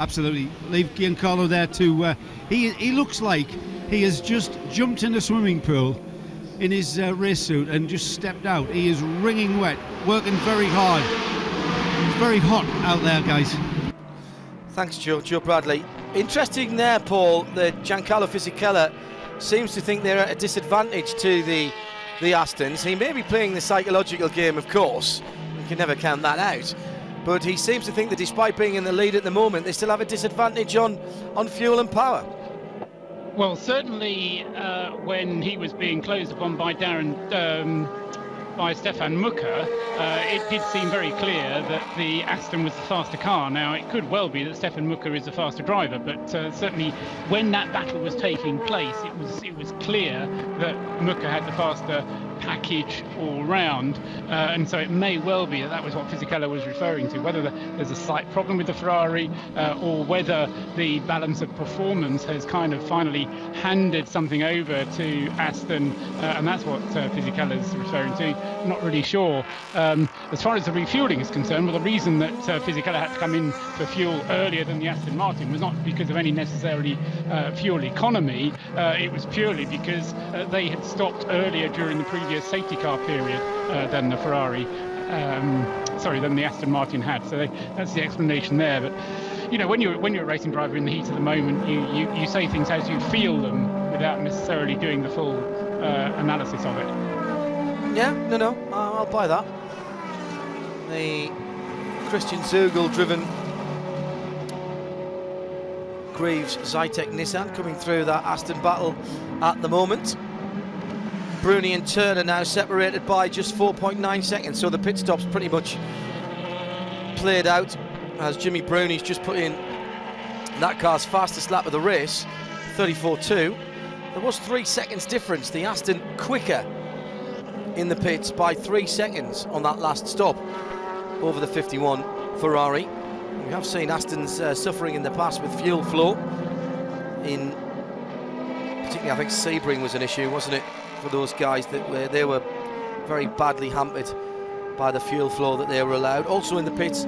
Absolutely. Leave Giancarlo there to... he looks like he has just jumped in a swimming pool in his race suit and just stepped out. He is wringing wet, working very hard. It's very hot out there, guys. Thanks, Joe Bradley. Interesting there, Paul, that Giancarlo Fisichella seems to think they're at a disadvantage to the Astons. He may be playing the psychological game, of course. You can never count that out. But he seems to think that despite being in the lead at the moment, they still have a disadvantage on fuel and power. Well, certainly when he was being closed upon by Stefan Mucker, it did seem very clear that the Aston was the faster car. Now, it could well be that Stefan Mucker is the faster driver, but certainly when that battle was taking place, it was clear that Mucker had the faster package all round, and so it may well be that was what Fisichella was referring to, whether there's a slight problem with the Ferrari or whether the balance of performance has kind of finally handed something over to Aston, and that's what Fisichella is referring to. Not really sure. As far as the refueling is concerned, well, the reason that Fisichella had to come in for fuel earlier than the Aston Martin was not because of any necessarily fuel economy. It was purely because they had stopped earlier during the previous safety car period than the Ferrari, than the Aston Martin had. So that's the explanation there. But you know, when you're a racing driver in the heat of the moment, you say things as you feel them without necessarily doing the full analysis of it. Yeah, no, I'll buy that. The Christian Zugel-driven Greaves Zytek Nissan coming through that Aston battle at the moment. Bruni and Turner now separated by just 4.9 seconds, so the pit stop's pretty much played out as Jimmy Bruni's just put in that car's fastest lap of the race, 34.2. There was 3 seconds difference. The Aston quicker in the pits by 3 seconds on that last stop over the 51 Ferrari. We have seen Aston's suffering in the past with fuel flow. Particularly, I think Sebring was an issue, wasn't it, for those guys that they were very badly hampered by the fuel flow that they were allowed. Also in the pits,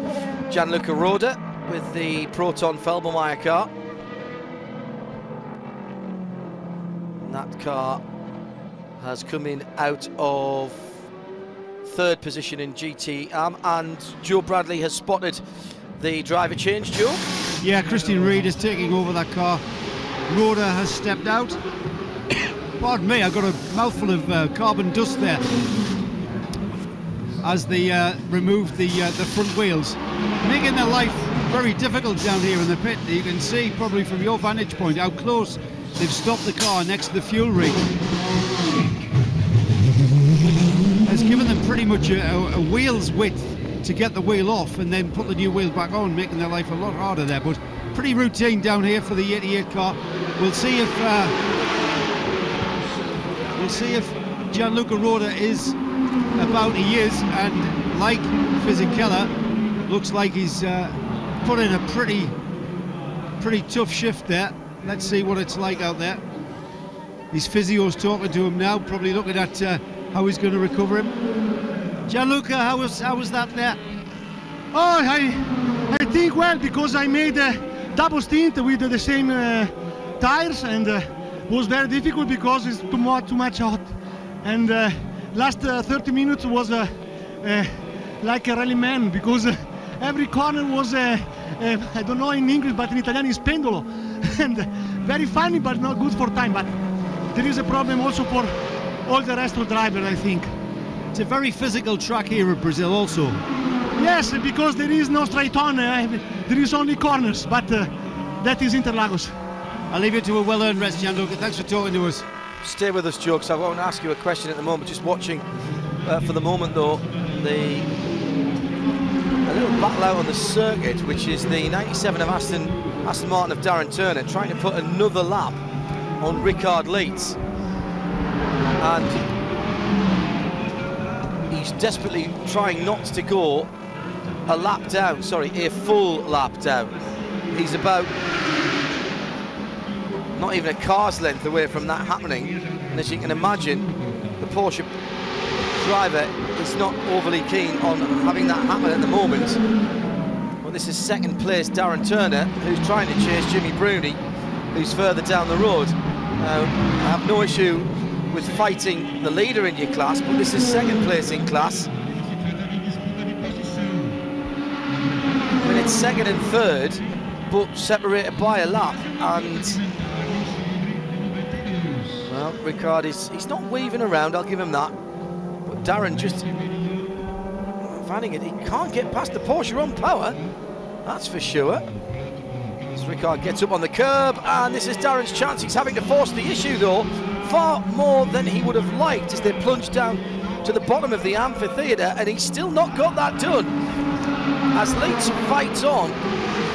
Gianluca Roda with the Proton Felbermeyer car. And that car has come in out of 3rd position in GTM, and Joe Bradley has spotted the driver change. Joe? Yeah, Christian Reed is taking over that car. Roda has stepped out. Pardon me, I got a mouthful of carbon dust there as they removed the front wheels, making their life very difficult down here in the pit. You can see probably from your vantage point how close they've stopped the car next to the fuel rig. given them pretty much a wheel's width to get the wheel off and then put the new wheel back on, making their life a lot harder there. But pretty routine down here for the 88 car. We'll see if Gianluca Roda is about he is, and like Fisichella, looks like he's put in a pretty tough shift there. Let's see what it's like out there. His physio's talking to him now, probably looking at how he's going to recover him. Gianluca, how was that there? Oh, I think well, because I made a double stint with the same tires, and was very difficult because it's too much hot. And last 30 minutes was like a rally man, because every corner was I don't know in English, but in Italian is pendolo, and very funny but not good for time. But there is a problem also for all the rest of the drivers, I think. It's a very physical track here in Brazil also. Yes, because there is no straight on, there is only corners, but that is Interlagos. I'll leave you to a well-earned rest, Gianluca. Thanks for talking to us. Stay with us, Joe, because I won't ask you a question at the moment. Just watching for the moment, though, a little battle out on the circuit, which is the 97 of Aston Martin of Darren Turner trying to put another lap on Ricard Leeds. And he's desperately trying not to go a lap down, sorry, a full lap down. He's about not even a car's length away from that happening, and as you can imagine, the Porsche driver is not overly keen on having that happen at the moment. Well, this is second place Darren Turner, who's trying to chase Jimmy Bruni, who's further down the road. I have no issue with fighting the leader in your class, but this is second place in class. I mean, it's second and third, but separated by a lap, and well, Ricard he's not weaving around, I'll give him that, but Darren just finding it, he can't get past the Porsche on power, that's for sure. As Ricard gets up on the curb, and this is Darren's chance. He's having to force the issue though, far more than he would have liked as they plunge down to the bottom of the amphitheatre, and he's still not got that done. As Leeds fights on,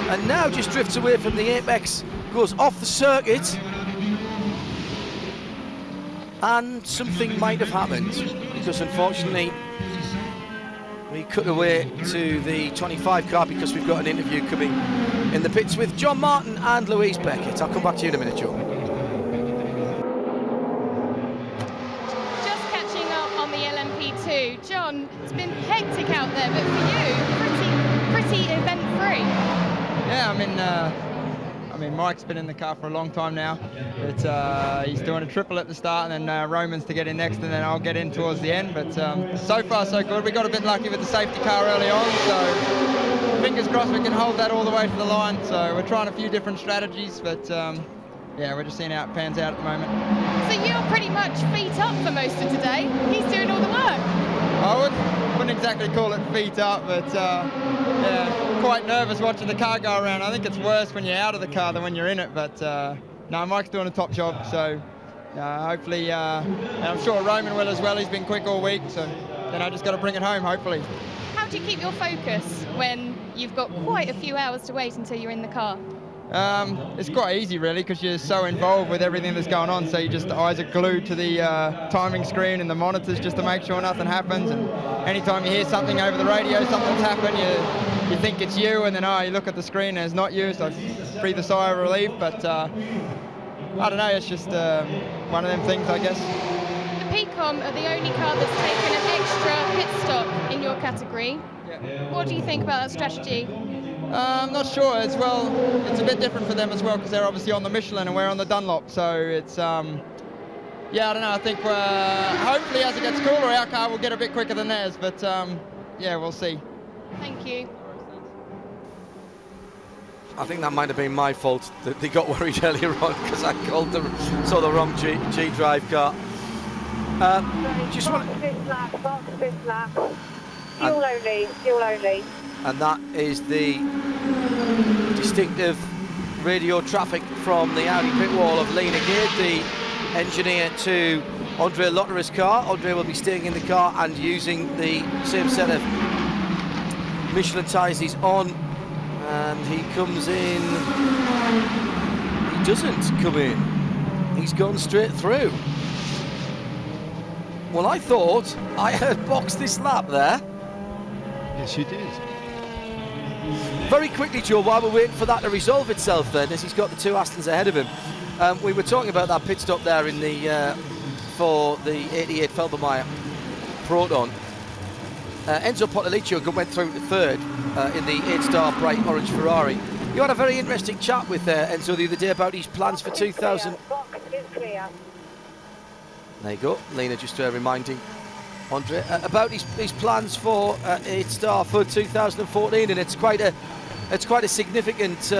and now just drifts away from the apex, goes off the circuit, and something might have happened, because unfortunately we cut away to the 25 car because we've got an interview coming in the pits with John Martin and Louise Beckett. I'll come back to you in a minute, Joe. Just catching up on the LMP2. John, it's been hectic out there, but for you, pretty event-free. Yeah, I mean, Mike's been in the car for a long time now. But he's doing a triple at the start, and then Roman's to get in next, and then I'll get in towards the end. But so far, so good. We got a bit lucky with the safety car early on, so fingers crossed we can hold that all the way to the line. So we're trying a few different strategies, but yeah, we're just seeing how it pans out at the moment. So you're pretty much feet up for most of today. He's doing all the work. I wouldn't exactly call it feet up, but yeah, quite nervous watching the car go around. I think it's worse when you're out of the car than when you're in it, but no, Mike's doing a top job, so hopefully, and I'm sure Roman will as well. He's been quick all week, so then I just got to bring it home, hopefully. How do you keep your focus when you've got quite a few hours to wait until you're in the car? It's quite easy, really, because you're so involved with everything that's going on, so you just, the eyes are glued to the timing screen and the monitors just to make sure nothing happens. And anytime you hear something over the radio, something's happened, you think it's you, and then you look at the screen and it's not you, so I breathe a sigh of relief. But I don't know, it's just one of them things, I guess. The Pecom are the only car that's taken an extra pit stop in your category. Yeah. What do you think about that strategy? I'm not sure as well. It's a bit different for them as well, because they're obviously on the Michelin and we're on the Dunlop. So it's, yeah, I don't know. I think hopefully as it gets cooler, our car will get a bit quicker than theirs. But yeah, we'll see. Thank you. I think that might have been my fault that they got worried earlier on because I saw the wrong G drive car. Just want fuel only. And that is the distinctive radio traffic from the Audi pit wall of Lena Gade, the engineer to Andre Lottere's car. Andre will be staying in the car and using the same set of Michelin tyres he's on, and he comes in. He doesn't come in. He's gone straight through. Well, I thought I had boxed this lap there. Yes, you did. Very quickly, Joe, while we're waiting for that to resolve itself then, as he's got the two Astons ahead of him. We were talking about that pit stop there in the for the 88 Felbermeyer Proton. Enzo Potalicio went through to third in the 8-star bright orange Ferrari. You had a very interesting chat with Enzo the other day about his plans for 2000. There you go, Lena just reminding Andre about his plans for 8-star for 2014, and it's quite a significant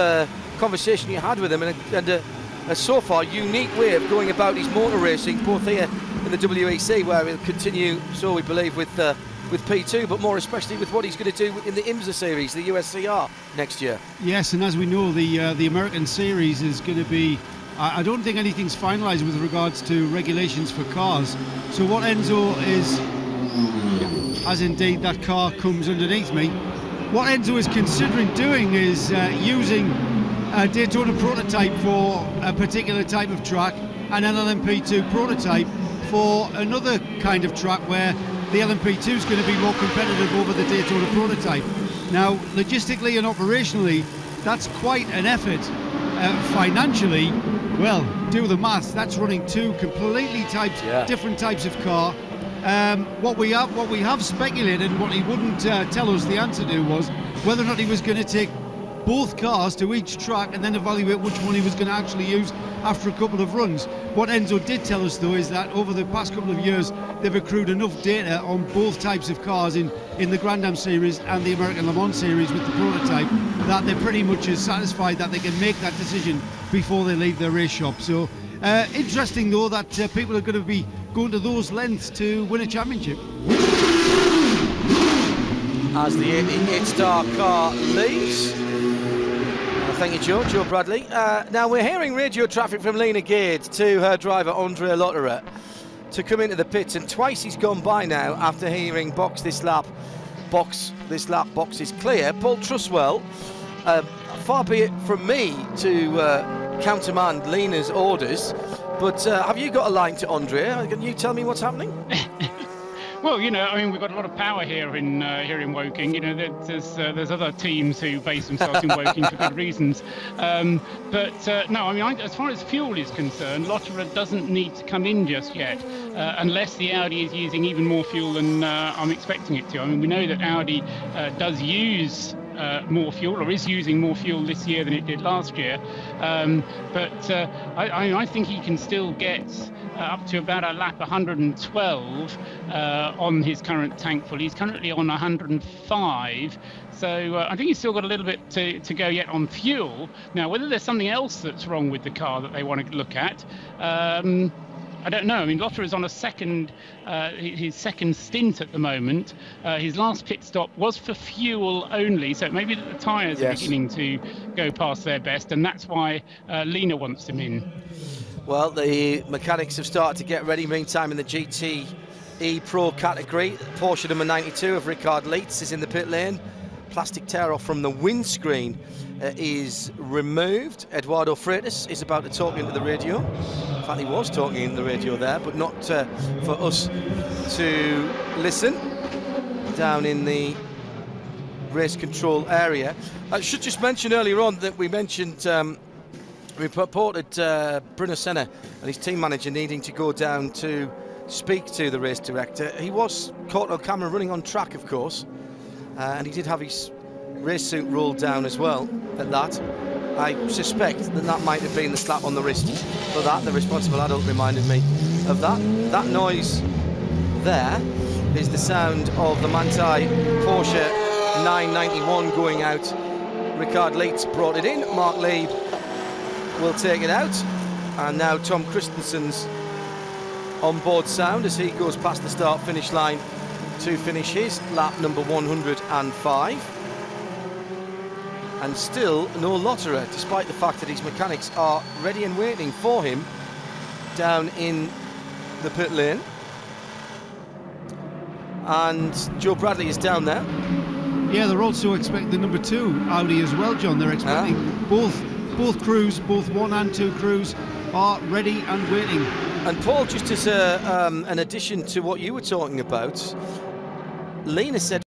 conversation you had with him, and a so far unique way of going about his motor racing, both here in the WEC, where he'll continue, so we believe, with P2, but more especially with what he's going to do in the IMSA series, the USCR, next year. Yes, and as we know, the American series is going to be, I don't think anything's finalised with regards to regulations for cars. So what Enzo is, as indeed that car comes underneath me, what Enzo is considering doing is using a Daytona prototype for a particular type of track, and an LMP2 prototype for another kind of track where the LMP2 is going to be more competitive over the Daytona prototype. Now, logistically and operationally, that's quite an effort. Financially, well, do the maths. That's running two completely different types of car. What we have speculated, and what he wouldn't tell us the answer to, was whether or not he was going to take both cars to each track and then evaluate which one he was going to actually use after a couple of runs. What Enzo did tell us, though, is that over the past couple of years they've accrued enough data on both types of cars in the Grand Am series and the American Le Mans series with the prototype, that they're pretty much as satisfied that they can make that decision before they leave their race shop. So interesting, though, that people are going to be going to those lengths to win a championship. As the 88-star car leaves. Thank you, Joe Bradley. Now we're hearing radio traffic from Lena Gade to her driver Andre Lotterer to come into the pits, and twice he's gone by now after hearing box this lap, box is clear. Paul Truswell, far be it from me to countermand Lena's orders, but have you got a line to Andre? Can you tell me what's happening? Well, you know, I mean, we've got a lot of power here in Woking. You know, there's other teams who base themselves in Woking for good reasons. But no, I mean, as far as fuel is concerned, Lotterer doesn't need to come in just yet, unless the Audi is using even more fuel than I'm expecting it to. I mean, we know that Audi does use more fuel, or is using more fuel this year than it did last year. But I think he can still get up to about a lap 112 on his current tank full. He's currently on 105, so I think he's still got a little bit to go yet on fuel. Now, whether there's something else that's wrong with the car that they want to look at, I don't know. I mean, Lotterer is on his second stint at the moment. His last pit stop was for fuel only, so maybe the tyres are beginning to go past their best, and that's why Lena wants him in. Well, the mechanics have started to get ready. Meantime, in the GTE Pro category, Porsche number 92 of Ricard Leitz is in the pit lane. Plastic tear off from the windscreen is removed. Eduardo Freitas is about to talk into the radio. In fact, he was talking in the radio there, but not for us to listen down in the race control area. I should just mention earlier on that we mentioned we reported Bruno Senna and his team manager needing to go down to speak to the race director. He was caught on camera running on track, of course, and he did have his race suit rolled down as well at that. I suspect that might have been the slap on the wrist for that. The responsible adult reminded me of that. That noise there is the sound of the Manthey Porsche 991 going out. Ricard Leitz brought it in. Mark Lieb will take it out, and now Tom Christensen's onboard sound as he goes past the start-finish line to finish his lap number 105. And still no Lotterer, despite the fact that his mechanics are ready and waiting for him down in the pit lane. And Joe Bradley is down there. Yeah, they're also expecting the number 2 Audi as well, John. They're expecting both crews, both 1 and 2 crews, are ready and waiting. And Paul, just as an addition to what you were talking about, Lena said